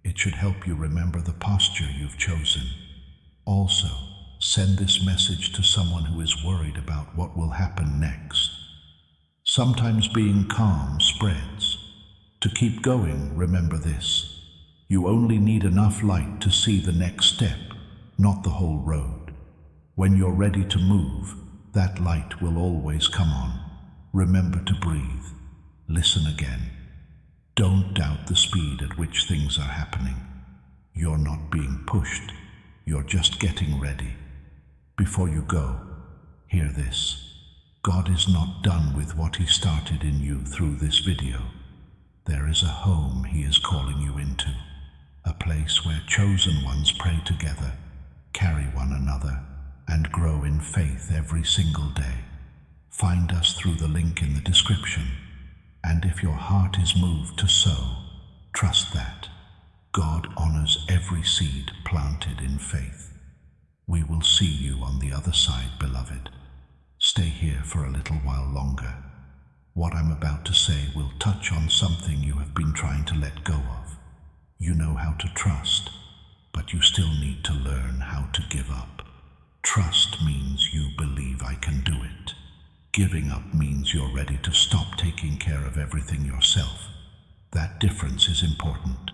It should help you remember the posture you've chosen. Also, send this message to someone who is worried about what will happen next. Sometimes being calm spreads. To keep going, remember this: you only need enough light to see the next step, not the whole road. When you're ready to move, that light will always come on. Remember to breathe. Listen again. Don't doubt the speed at which things are happening. You're not being pushed. You're just getting ready. Before you go, hear this: God is not done with what He started in you through this video. There is a home He is calling you into, a place where chosen ones pray together, carry one another, and grow in faith every single day. Find us through the link in the description. And if your heart is moved to sow, trust that God honors every seed planted in faith. We will see you on the other side, beloved. Stay here for a little while longer. What I'm about to say will touch on something you have been trying to let go of. You know how to trust, but you still need to learn how to give up. Trust means you believe I can do it. Giving up means you're ready to stop taking care of everything yourself. That difference is important.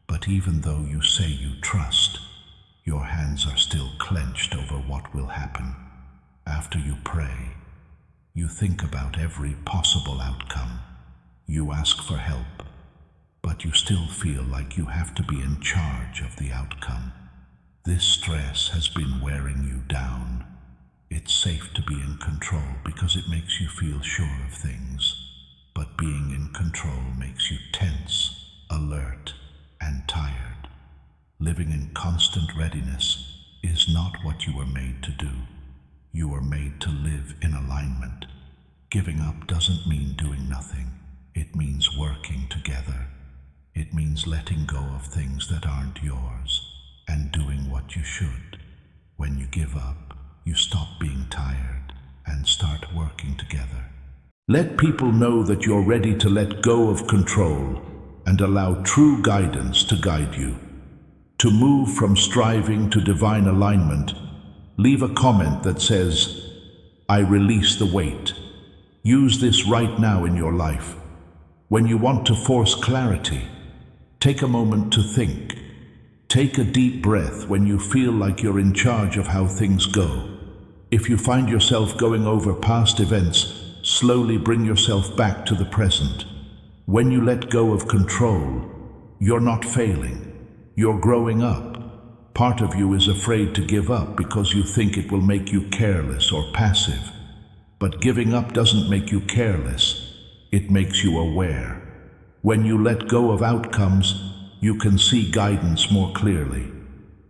But even though you say you trust, your hands are still clenched over what will happen. After you pray, you think about every possible outcome. You ask for help, but you still feel like you have to be in charge of the outcome. This stress has been wearing you down. It's safe to be in control because it makes you feel sure of things. But being in control makes you tense, alert, and tired. Living in constant readiness is not what you were made to do. You were made to live in alignment. Giving up doesn't mean doing nothing. It means working together. It means letting go of things that aren't yours and doing what you should. When you give up, you stop being tired and start working together. Let people know that you're ready to let go of control and allow true guidance to guide you. To move from striving to divine alignment, leave a comment that says, "I release the weight." Use this right now in your life. When you want to force clarity, take a moment to think. Take a deep breath when you feel like you're in charge of how things go. If you find yourself going over past events, slowly bring yourself back to the present. When you let go of control, you're not failing. You're growing up. Part of you is afraid to give up because you think it will make you careless or passive. But giving up doesn't make you careless. It makes you aware. When you let go of outcomes, you can see guidance more clearly.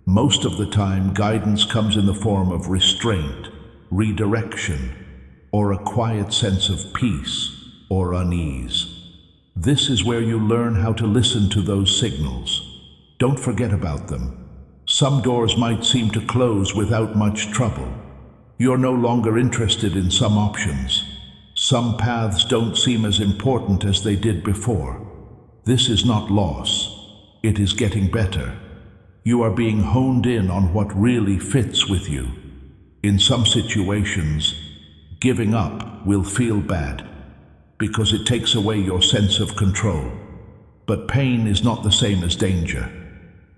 Most of the time, guidance comes in the form of restraint, redirection, or a quiet sense of peace or unease. This is where you learn how to listen to those signals. Don't forget about them. Some doors might seem to close without much trouble. You're no longer interested in some options. Some paths don't seem as important as they did before. This is not loss. It is getting better. You are being honed in on what really fits with you. In some situations, giving up will feel bad because it takes away your sense of control. But pain is not the same as danger.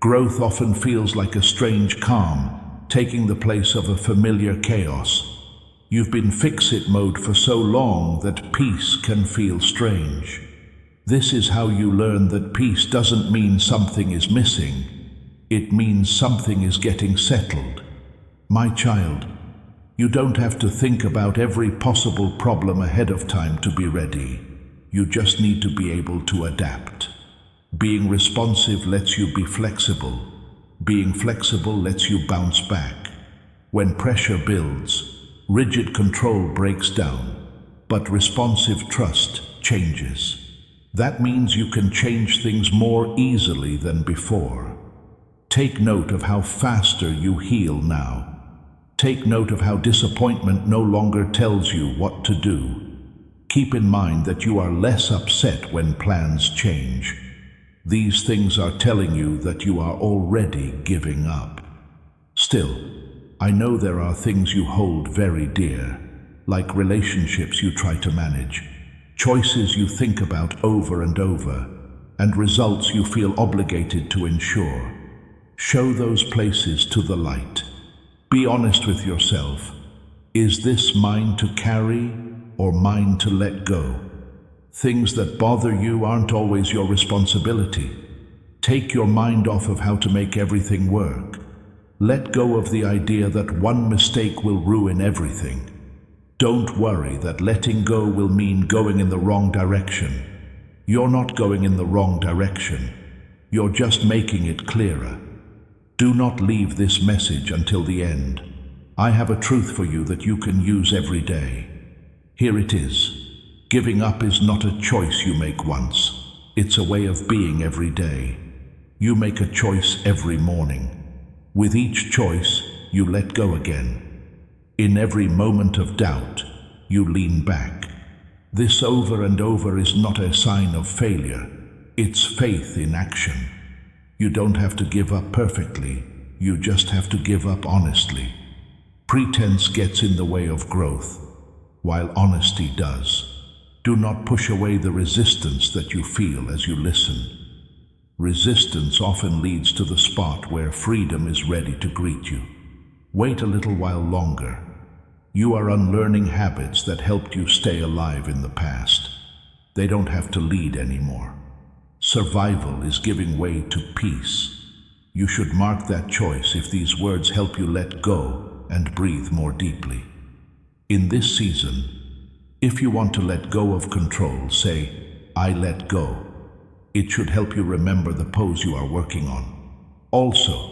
Growth often feels like a strange calm, taking the place of a familiar chaos. You've been fix-it mode for so long that peace can feel strange. This is how you learn that peace doesn't mean something is missing. It means something is getting settled. My child, you don't have to think about every possible problem ahead of time to be ready. You just need to be able to adapt. Being responsive lets you be flexible. Being flexible lets you bounce back. When pressure builds, rigid control breaks down, but responsive trust changes. That means you can change things more easily than before. Take note of how faster you heal now. Take note of how disappointment no longer tells you what to do. Keep in mind that you are less upset when plans change. These things are telling you that you are already giving up. Still, I know there are things you hold very dear, like relationships you try to manage, choices you think about over and over, and results you feel obligated to ensure. Show those places to the light. Be honest with yourself. Is this mine to carry or mine to let go? Things that bother you aren't always your responsibility. Take your mind off of how to make everything work. Let go of the idea that one mistake will ruin everything. Don't worry that letting go will mean going in the wrong direction. You're not going in the wrong direction. You're just making it clearer. Do not leave this message until the end. I have a truth for you that you can use every day. Here it is. Giving up is not a choice you make once. It's a way of being every day. You make a choice every morning. With each choice, you let go again. In every moment of doubt, you lean back. This over and over is not a sign of failure. It's faith in action. You don't have to give up perfectly. You just have to give up honestly. Pretense gets in the way of growth, while honesty does. Do not push away the resistance that you feel as you listen. Resistance often leads to the spot where freedom is ready to greet you. Wait a little while longer. You are unlearning habits that helped you stay alive in the past. They don't have to lead anymore. Survival is giving way to peace. You should mark that choice if these words help you let go and breathe more deeply. In this season, if you want to let go of control, say, "I let go." It should help you remember the pose you are working on. Also,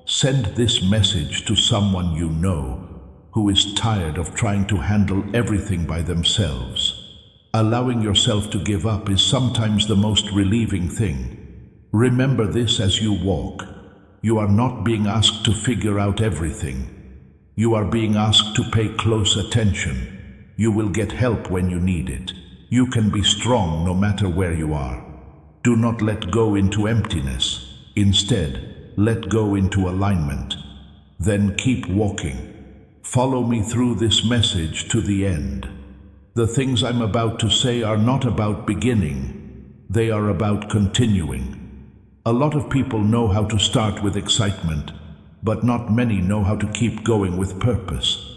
send this message to someone you know who is tired of trying to handle everything by themselves. Allowing yourself to give up is sometimes the most relieving thing. Remember this as you walk. You are not being asked to figure out everything. You are being asked to pay close attention. You will get help when you need it. You can be strong no matter where you are. Do not let go into emptiness. Instead, let go into alignment. Then keep walking. Follow me through this message to the end. The things I'm about to say are not about beginning. They are about continuing. A lot of people know how to start with excitement, but not many know how to keep going with purpose.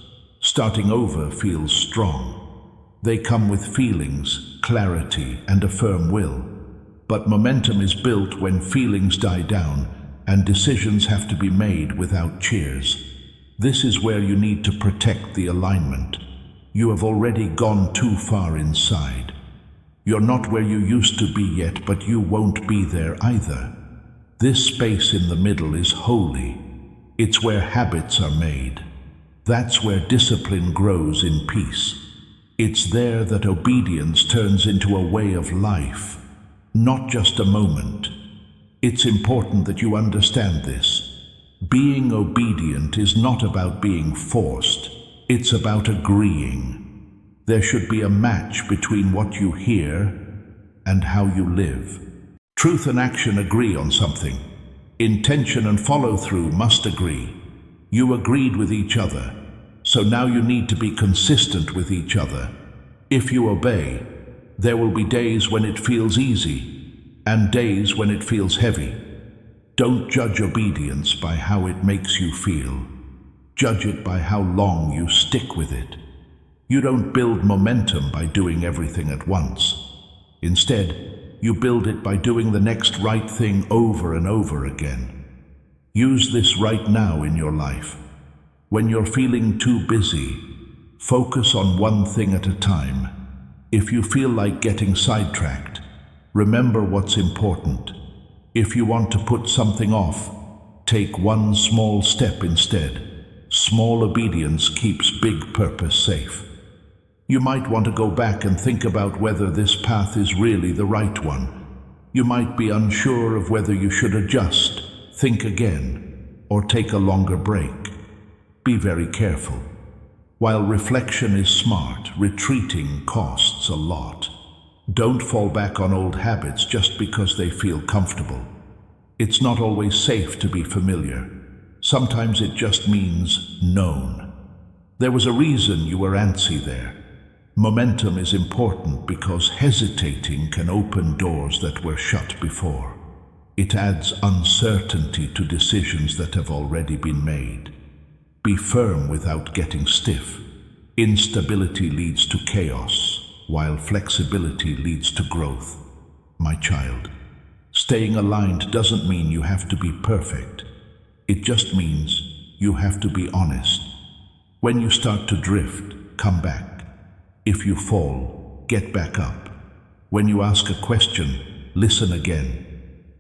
Starting over feels strong. They come with feelings, clarity, and a firm will. But momentum is built when feelings die down and decisions have to be made without cheers. This is where you need to protect the alignment. You have already gone too far inside. You're not where you used to be yet, but you won't be there either. This space in the middle is holy. It's where habits are made. That's where discipline grows in peace. It's there that obedience turns into a way of life, not just a moment. It's important that you understand this. Being obedient is not about being forced. It's about agreeing. There should be a match between what you hear and how you live. Truth and action agree on something. Intention and follow-through must agree. You agreed with each other, so now you need to be consistent with each other. If you obey, there will be days when it feels easy and days when it feels heavy. Don't judge obedience by how it makes you feel. Judge it by how long you stick with it. You don't build momentum by doing everything at once. Instead, you build it by doing the next right thing over and over again. Use this right now in your life. When you're feeling too busy, focus on one thing at a time. If you feel like getting sidetracked, remember what's important. If you want to put something off, take one small step instead. Small obedience keeps big purpose safe. You might want to go back and think about whether this path is really the right one. You might be unsure of whether you should adjust, think again, or take a longer break. Be very careful. While reflection is smart, retreating costs a lot. Don't fall back on old habits just because they feel comfortable. It's not always safe to be familiar. Sometimes it just means known. There was a reason you were antsy there. Momentum is important because hesitating can open doors that were shut before. It adds uncertainty to decisions that have already been made. Be firm without getting stiff. Instability leads to chaos, while flexibility leads to growth. My child, staying aligned doesn't mean you have to be perfect. It just means you have to be honest. When you start to drift, come back. If you fall, get back up. When you ask a question, listen again.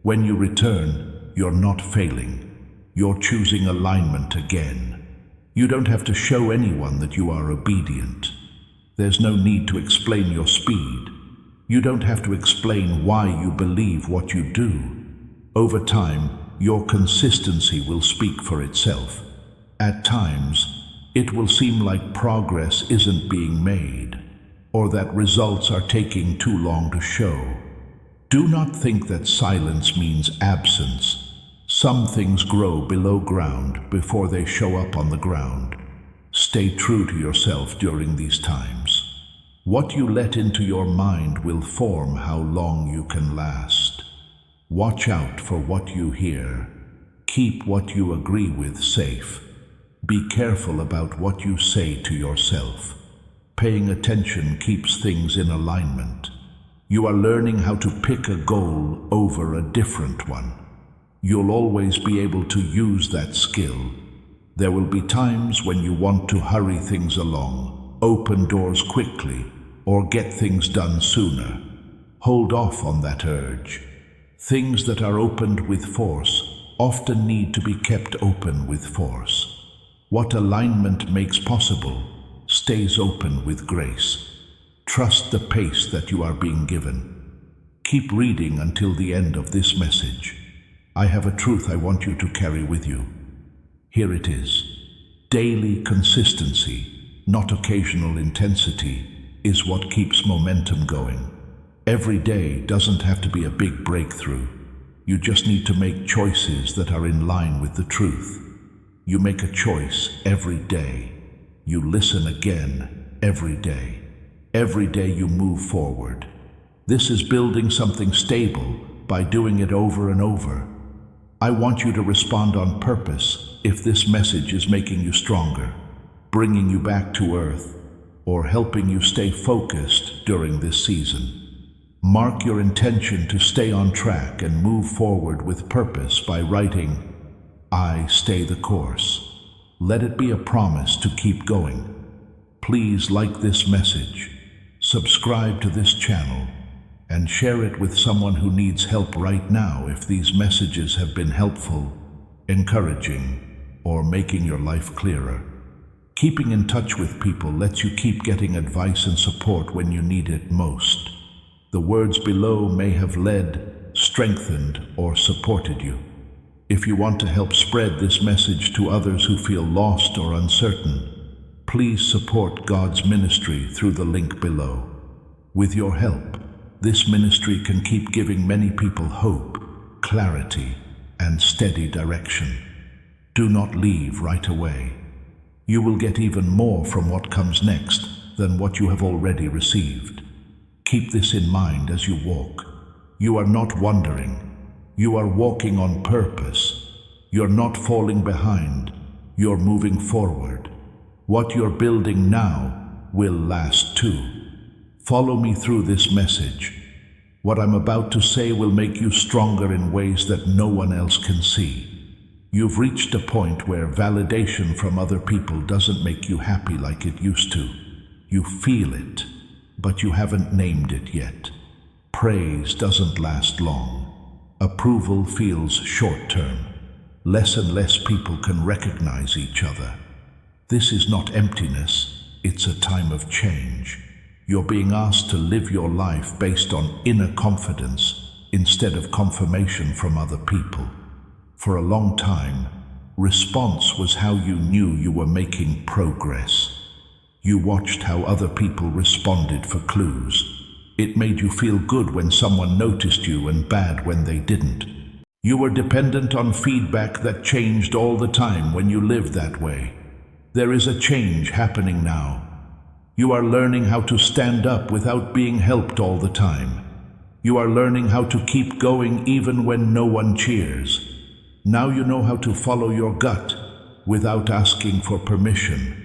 When you return, you're not failing. You're choosing alignment again. You don't have to show anyone that you are obedient. There's no need to explain your speed. You don't have to explain why you believe what you do. Over time, your consistency will speak for itself. At times, it will seem like progress isn't being made, or that results are taking too long to show. Do not think that silence means absence. Some things grow below ground before they show up on the ground. Stay true to yourself during these times. What you let into your mind will form how long you can last. Watch out for what you hear. Keep what you agree with safe. Be careful about what you say to yourself. Paying attention keeps things in alignment. You are learning how to pick a goal over a different one. You'll always be able to use that skill. There will be times when you want to hurry things along, open doors quickly, or get things done sooner. Hold off on that urge. Things that are opened with force often need to be kept open with force. What alignment makes possible stays open with grace. Trust the pace that you are being given. Keep reading until the end of this message. I have a truth I want you to carry with you. Here it is. Daily consistency not occasional intensity, is what keeps momentum going. Every day doesn't have to be a big breakthrough. You just need to make choices that are in line with the truth. You make a choice every day. You listen again every day. Every day you move forward. This is building something stable by doing it over and over. I want you to respond on purpose if this message is making you stronger, bringing you back to earth, or helping you stay focused during this season. Mark your intention to stay on track and move forward with purpose by writing, "I stay the course." Let it be a promise to keep going. Please like this message, subscribe to this channel, and share it with someone who needs help right now if these messages have been helpful, encouraging, or making your life clearer. Keeping in touch with people lets you keep getting advice and support when you need it most. The words below may have led, strengthened, or supported you. If you want to help spread this message to others who feel lost or uncertain, please support God's ministry through the link below. With your help, this ministry can keep giving many people hope, clarity, and steady direction. Do not leave right away. You will get even more from what comes next than what you have already received. Keep this in mind as you walk. You are not wandering. You are walking on purpose. You're not falling behind. You're moving forward. What you're building now will last too. Follow me through this message. What I'm about to say will make you stronger in ways that no one else can see. You've reached a point where validation from other people doesn't make you happy like it used to. You feel it, but you haven't named it yet. Praise doesn't last long. Approval feels short-term. Less and less people can recognize each other. This is not emptiness, it's a time of change. You're being asked to live your life based on inner confidence instead of confirmation from other people. For a long time, response was how you knew you were making progress. You watched how other people responded for clues. It made you feel good when someone noticed you and bad when they didn't. You were dependent on feedback that changed all the time when you lived that way. There is a change happening now. You are learning how to stand up without being helped all the time. You are learning how to keep going even when no one cheers. Now you know how to follow your gut without asking for permission.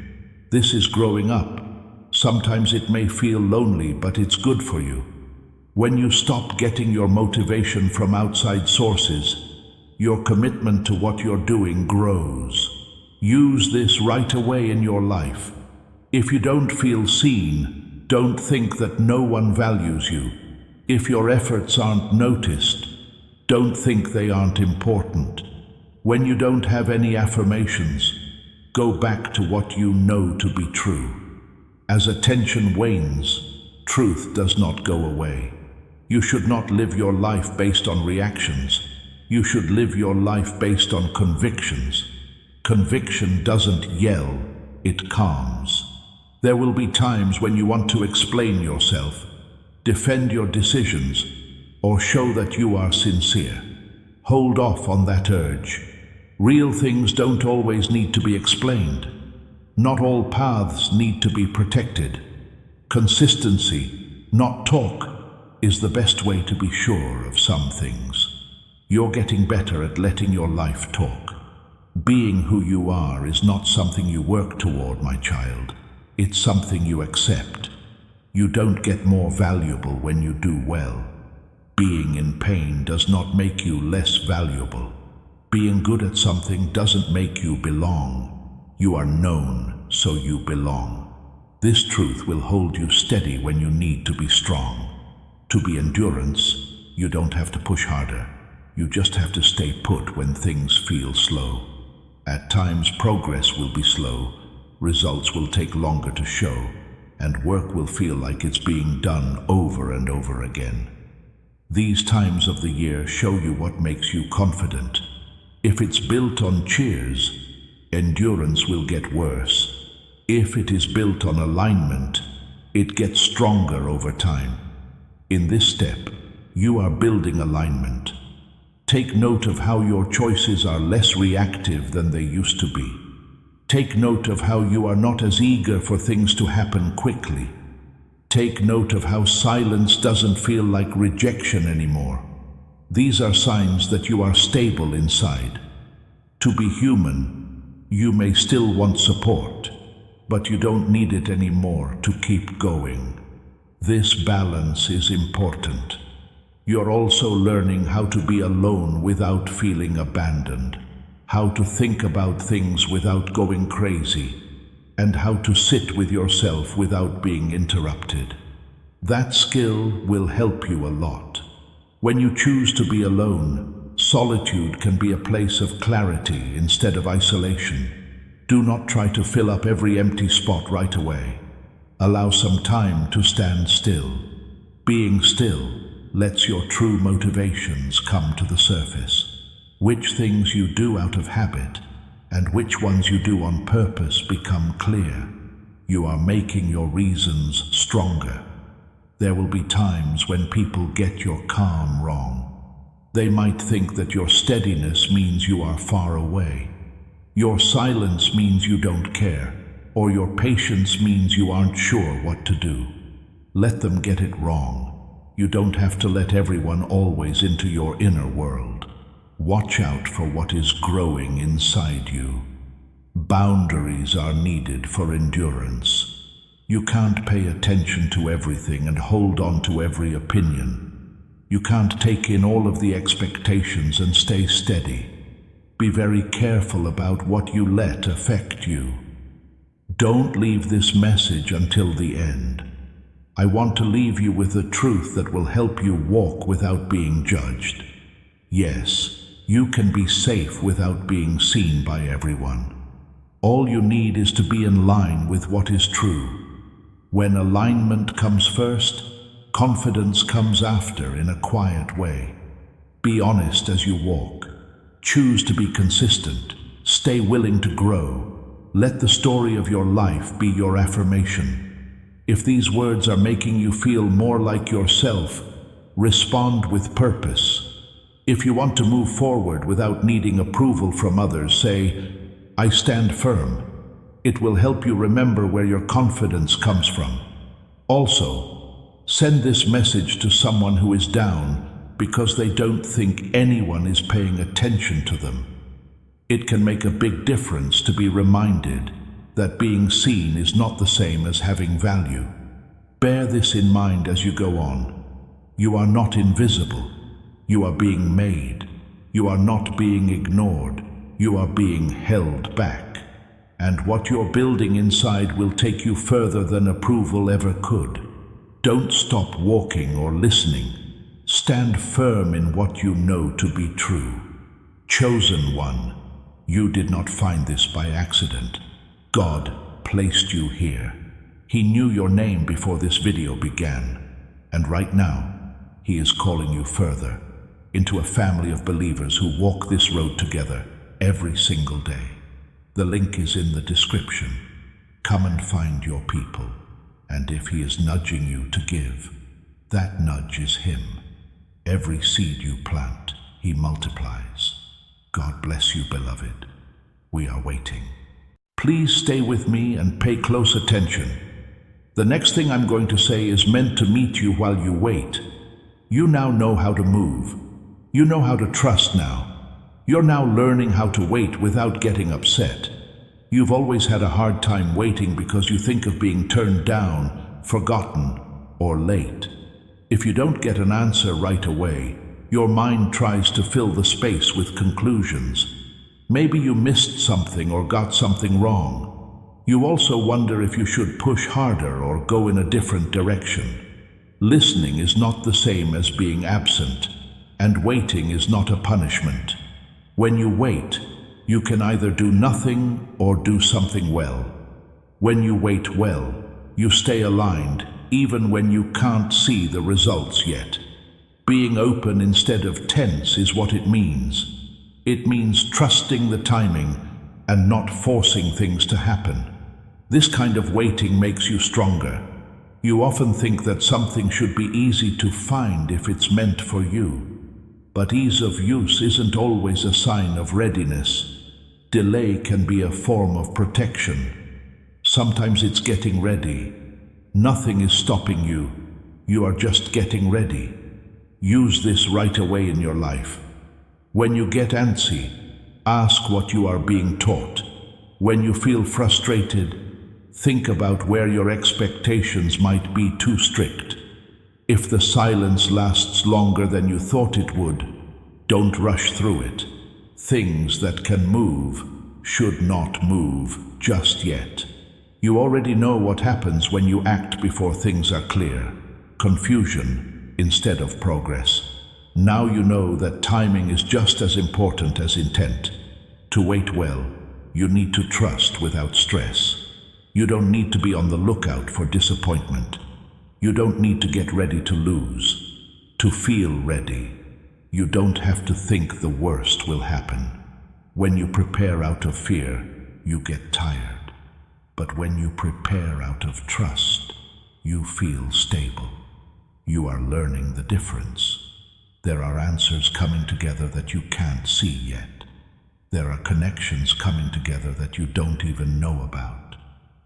This is growing up. Sometimes it may feel lonely, but it's good for you. When you stop getting your motivation from outside sources, your commitment to what you're doing grows. Use this right away in your life. If you don't feel seen, don't think that no one values you. If your efforts aren't noticed, don't think they aren't important. When you don't have any affirmations, go back to what you know to be true. As attention wanes, truth does not go away. You should not live your life based on reactions. You should live your life based on convictions. Conviction doesn't yell, it calms. There will be times when you want to explain yourself, defend your decisions, or show that you are sincere. Hold off on that urge. Real things don't always need to be explained. Not all paths need to be protected. Consistency, not talk, is the best way to be sure of some things. You're getting better at letting your life talk. Being who you are is not something you work toward, my child. It's something you accept. You don't get more valuable when you do well. Being in pain does not make you less valuable. Being good at something doesn't make you belong. You are known, so you belong. This truth will hold you steady when you need to be strong. To be endurance, you don't have to push harder. You just have to stay put when things feel slow. At times, progress will be slow, results will take longer to show, and work will feel like it's being done over and over again. These times of the year show you what makes you confident. If it's built on cheers, endurance will get worse. If it is built on alignment, it gets stronger over time. In this step, you are building alignment. Take note of how your choices are less reactive than they used to be. Take note of how you are not as eager for things to happen quickly. Take note of how silence doesn't feel like rejection anymore. These are signs that you are stable inside. To be human, you may still want support, but you don't need it anymore to keep going. This balance is important. You're also learning how to be alone without feeling abandoned, how to think about things without going crazy, and how to sit with yourself without being interrupted. That skill will help you a lot. When you choose to be alone, solitude can be a place of clarity instead of isolation. Do not try to fill up every empty spot right away. Allow some time to stand still. Being still lets your true motivations come to the surface. Which things you do out of habit and which ones you do on purpose become clear. You are making your reasons stronger. There will be times when people get your calm wrong. They might think that your steadiness means you are far away. Your silence means you don't care, or your patience means you aren't sure what to do. Let them get it wrong. You don't have to let everyone always into your inner world. Watch out for what is growing inside you. Boundaries are needed for endurance. You can't pay attention to everything and hold on to every opinion. You can't take in all of the expectations and stay steady. Be very careful about what you let affect you. Don't leave this message until the end. I want to leave you with a truth that will help you walk without being judged. Yes, you can be safe without being seen by everyone. All you need is to be in line with what is true. When alignment comes first, confidence comes after in a quiet way. Be honest as you walk. Choose to be consistent. Stay willing to grow. Let the story of your life be your affirmation. If these words are making you feel more like yourself, respond with purpose. If you want to move forward without needing approval from others, say, "I stand firm." It will help you remember where your confidence comes from. Also, send this message to someone who is down because they don't think anyone is paying attention to them. It can make a big difference to be reminded that being seen is not the same as having value. Bear this in mind as you go on. You are not invisible. You are being made. You are not being ignored. You are being held back. And what you're building inside will take you further than approval ever could. Don't stop walking or listening. Stand firm in what you know to be true. Chosen one, you did not find this by accident. God placed you here. He knew your name before this video began. And right now, He is calling you further into a family of believers who walk this road together every single day. The link is in the description. Come and find your people. And if He is nudging you to give, that nudge is Him. Every seed you plant, He multiplies. God bless you, beloved. We are waiting. Please stay with me and pay close attention. The next thing I'm going to say is meant to meet you while you wait. You now know how to move. You know how to trust now. You're now learning how to wait without getting upset. You've always had a hard time waiting because you think of being turned down, forgotten, or late. If you don't get an answer right away, your mind tries to fill the space with conclusions. Maybe you missed something or got something wrong. You also wonder if you should push harder or go in a different direction. Listening is not the same as being absent, and waiting is not a punishment. When you wait, you can either do nothing or do something well. When you wait well, you stay aligned even when you can't see the results yet. Being open instead of tense is what it means. It means trusting the timing and not forcing things to happen. This kind of waiting makes you stronger. You often think that something should be easy to find if it's meant for you. But ease of use isn't always a sign of readiness. Delay can be a form of protection. Sometimes it's getting ready. Nothing is stopping you. You are just getting ready. Use this right away in your life. When you get antsy, ask what you are being taught. When you feel frustrated, think about where your expectations might be too strict. If the silence lasts longer than you thought it would, don't rush through it. Things that can move should not move just yet. You already know what happens when you act before things are clear. Confusion instead of progress. Now you know that timing is just as important as intent. To wait well, you need to trust without stress. You don't need to be on the lookout for disappointment. You don't need to get ready to lose, to feel ready. You don't have to think the worst will happen. When you prepare out of fear, you get tired. But when you prepare out of trust, you feel stable. You are learning the difference. There are answers coming together that you can't see yet. There are connections coming together that you don't even know about.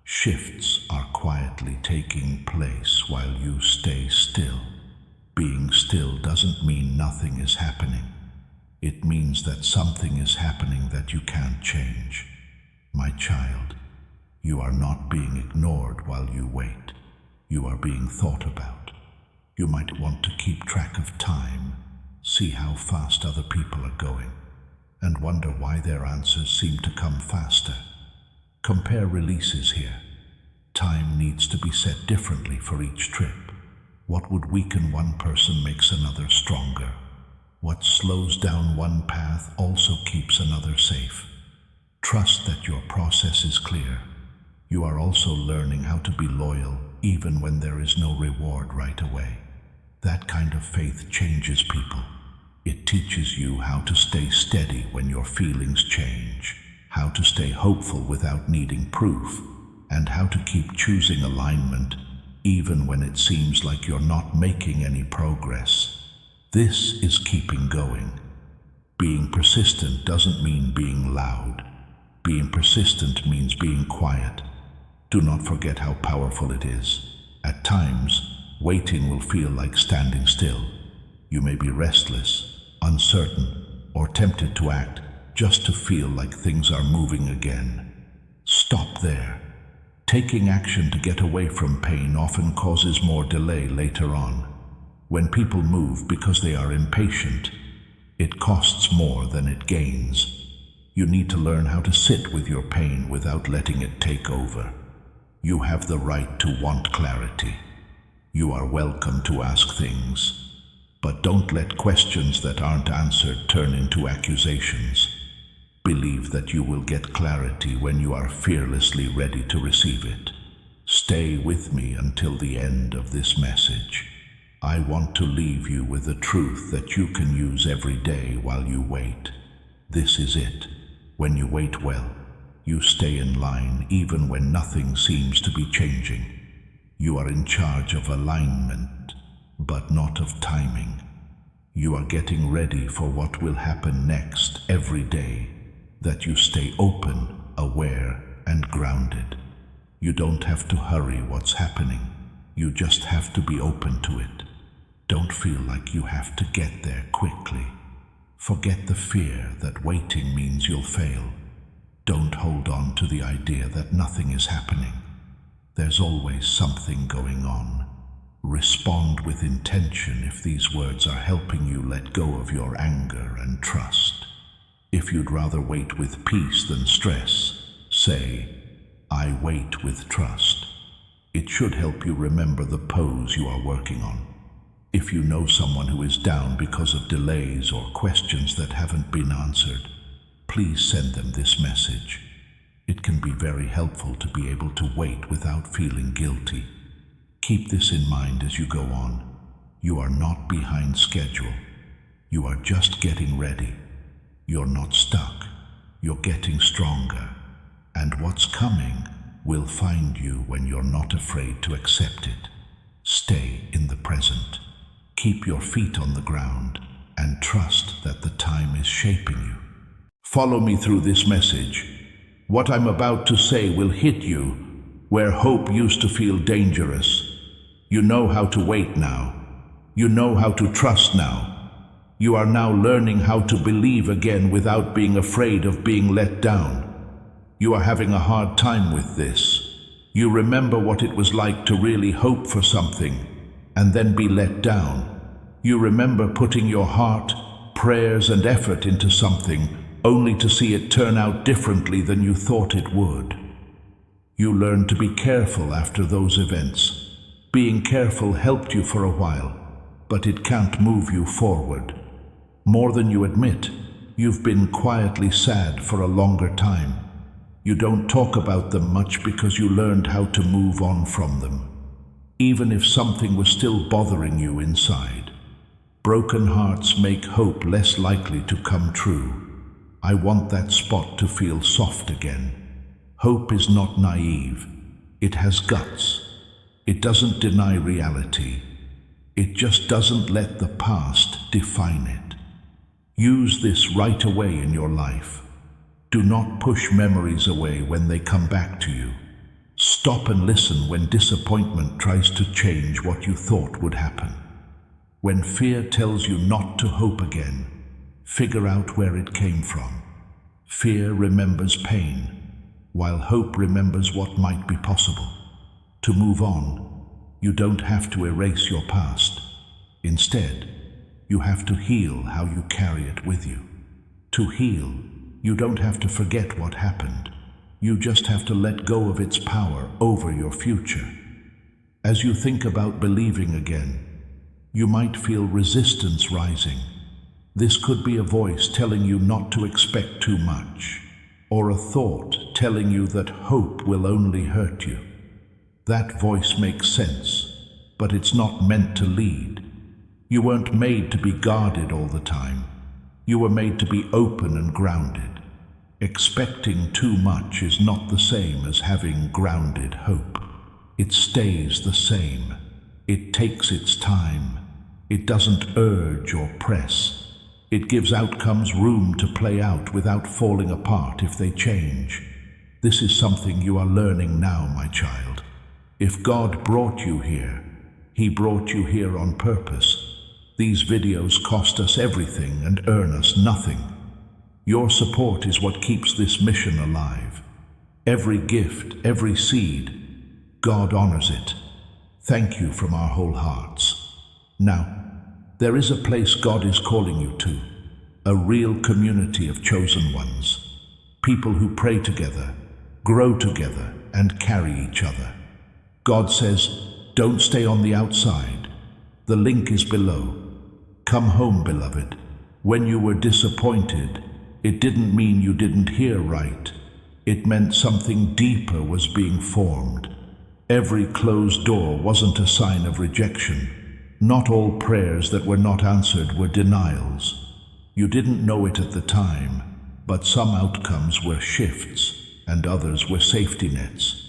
Shifts are quietly taking place while you stay still. Being still doesn't mean nothing is happening. It means that something is happening that you can't change. My child, you are not being ignored while you wait. You are being thought about. You might want to keep track of time, see how fast other people are going, and wonder why their answers seem to come faster. Compare releases here. Time needs to be set differently for each trip. What would weaken one person makes another stronger. What slows down one path also keeps another safe. Trust that your process is clear. You are also learning how to be loyal even when there is no reward right away. That kind of faith changes people. It teaches you how to stay steady when your feelings change, how to stay hopeful without needing proof, and how to keep choosing alignment even when it seems like you're not making any progress. This is keeping going. Being persistent doesn't mean being loud. Being persistent means being quiet. Do not forget how powerful it is. At times, waiting will feel like standing still. You may be restless, uncertain, or tempted to act just to feel like things are moving again. Stop there. Taking action to get away from pain often causes more delay later on. When people move because they are impatient, it costs more than it gains. You need to learn how to sit with your pain without letting it take over. You have the right to want clarity. You are welcome to ask things, but don't let questions that aren't answered turn into accusations. Believe that you will get clarity when you are fearlessly ready to receive it. Stay with me until the end of this message. I want to leave you with a truth that you can use every day while you wait. This is it. When you wait well, you stay in line even when nothing seems to be changing. You are in charge of alignment, but not of timing. You are getting ready for what will happen next every day. That you stay open, aware, and grounded. You don't have to hurry what's happening. You just have to be open to it. Don't feel like you have to get there quickly. Forget the fear that waiting means you'll fail. Don't hold on to the idea that nothing is happening. There's always something going on. Respond with intention if these words are helping you let go of your anger and trust. If you'd rather wait with peace than stress, say, I wait with trust. It should help you remember the pose you are working on. If you know someone who is down because of delays or questions that haven't been answered, please send them this message. It can be very helpful to be able to wait without feeling guilty. Keep this in mind as you go on. You are not behind schedule. You are just getting ready. You're not stuck. You're getting stronger. And what's coming will find you when you're not afraid to accept it. Stay in the present. Keep your feet on the ground and trust that the time is shaping you. Follow me through this message. What I'm about to say will hit you where hope used to feel dangerous. You know how to wait now. You know how to trust now. You are now learning how to believe again without being afraid of being let down. You are having a hard time with this. You remember what it was like to really hope for something and then be let down. You remember putting your heart, prayers, and effort into something only to see it turn out differently than you thought it would. You learned to be careful after those events. Being careful helped you for a while, but it can't move you forward. More than you admit, you've been quietly sad for a longer time. You don't talk about them much because you learned how to move on from them, even if something was still bothering you inside. Broken hearts make hope less likely to come true. I want that spot to feel soft again. Hope is not naive. It has guts. It doesn't deny reality. It just doesn't let the past define it. Use this right away in your life. Do not push memories away when they come back to you. Stop and listen when disappointment tries to change what you thought would happen. When fear tells you not to hope again, figure out where it came from. Fear remembers pain, while hope remembers what might be possible. To move on, you don't have to erase your past. Instead, you have to heal how you carry it with you. To heal, you don't have to forget what happened. You just have to let go of its power over your future. As you think about believing again, you might feel resistance rising. This could be a voice telling you not to expect too much, or a thought telling you that hope will only hurt you. That voice makes sense, but it's not meant to lead. You weren't made to be guarded all the time. You were made to be open and grounded. Expecting too much is not the same as having grounded hope. It stays the same. It takes its time. It doesn't urge or press. It gives outcomes room to play out without falling apart if they change. This is something you are learning now, my child. If God brought you here, He brought you here on purpose. These videos cost us everything and earn us nothing. Your support is what keeps this mission alive. Every gift, every seed, God honors it. Thank you from our whole hearts. Now, there is a place God is calling you to, a real community of chosen ones, people who pray together, grow together, and carry each other. God says, don't stay on the outside. The link is below. Come home, beloved. When you were disappointed, it didn't mean you didn't hear right. It meant something deeper was being formed. Every closed door wasn't a sign of rejection. Not all prayers that were not answered were denials. You didn't know it at the time, but some outcomes were shifts and others were safety nets.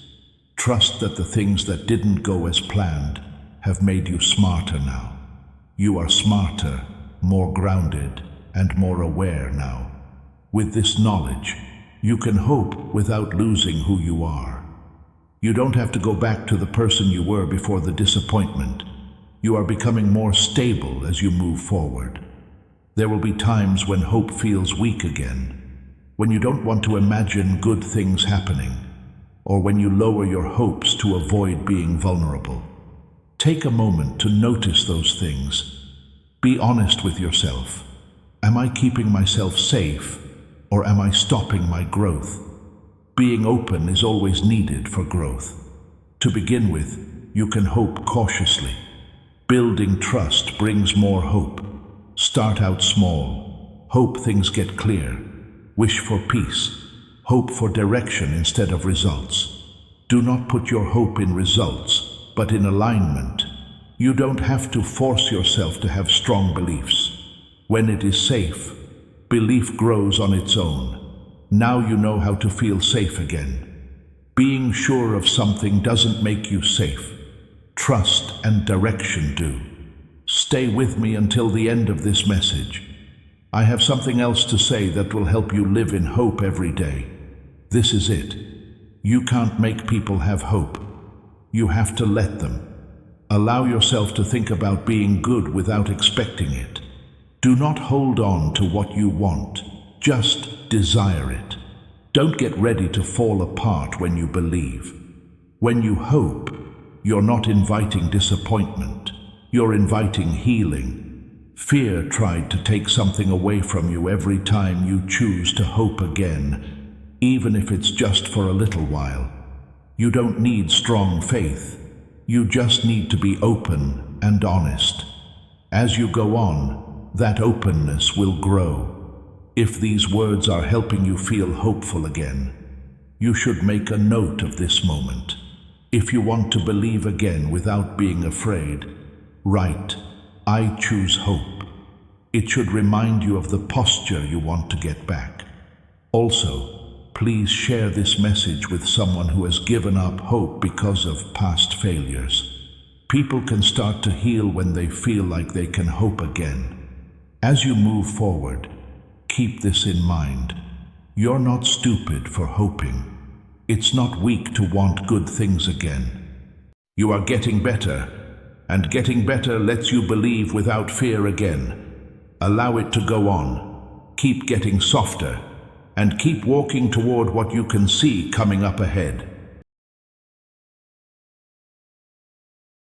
Trust that the things that didn't go as planned have made you smarter now. You are smarter, more grounded, and more aware now. With this knowledge, you can hope without losing who you are. You don't have to go back to the person you were before the disappointment. You are becoming more stable as you move forward. There will be times when hope feels weak again, when you don't want to imagine good things happening, or when you lower your hopes to avoid being vulnerable. Take a moment to notice those things. Be honest with yourself. Am I keeping myself safe, or am I stopping my growth? Being open is always needed for growth. To begin with, you can hope cautiously. Building trust brings more hope. Start out small. Hope things get clear. Wish for peace. Hope for direction instead of results. Do not put your hope in results, but in alignment. You don't have to force yourself to have strong beliefs. When it is safe, belief grows on its own. Now you know how to feel safe again. Being sure of something doesn't make you safe. Trust and direction do. Stay with me until the end of this message. I have something else to say that will help you live in hope every day. This is it. You can't make people have hope. You have to let them. Allow yourself to think about being good without expecting it. Do not hold on to what you want. Just desire it. Don't get ready to fall apart when you believe. When you hope, you're not inviting disappointment. You're inviting healing. Fear tried to take something away from you every time you choose to hope again, even if it's just for a little while. You don't need strong faith. You just need to be open and honest. As you go on, that openness will grow. If these words are helping you feel hopeful again, you should make a note of this moment. If you want to believe again without being afraid, write, "I choose hope." It should remind you of the posture you want to get back. Also, please share this message with someone who has given up hope because of past failures. People can start to heal when they feel like they can hope again. As you move forward, keep this in mind. You're not stupid for hoping. It's not weak to want good things again. You are getting better, and getting better lets you believe without fear again. Allow it to go on. Keep getting softer, and keep walking toward what you can see coming up ahead.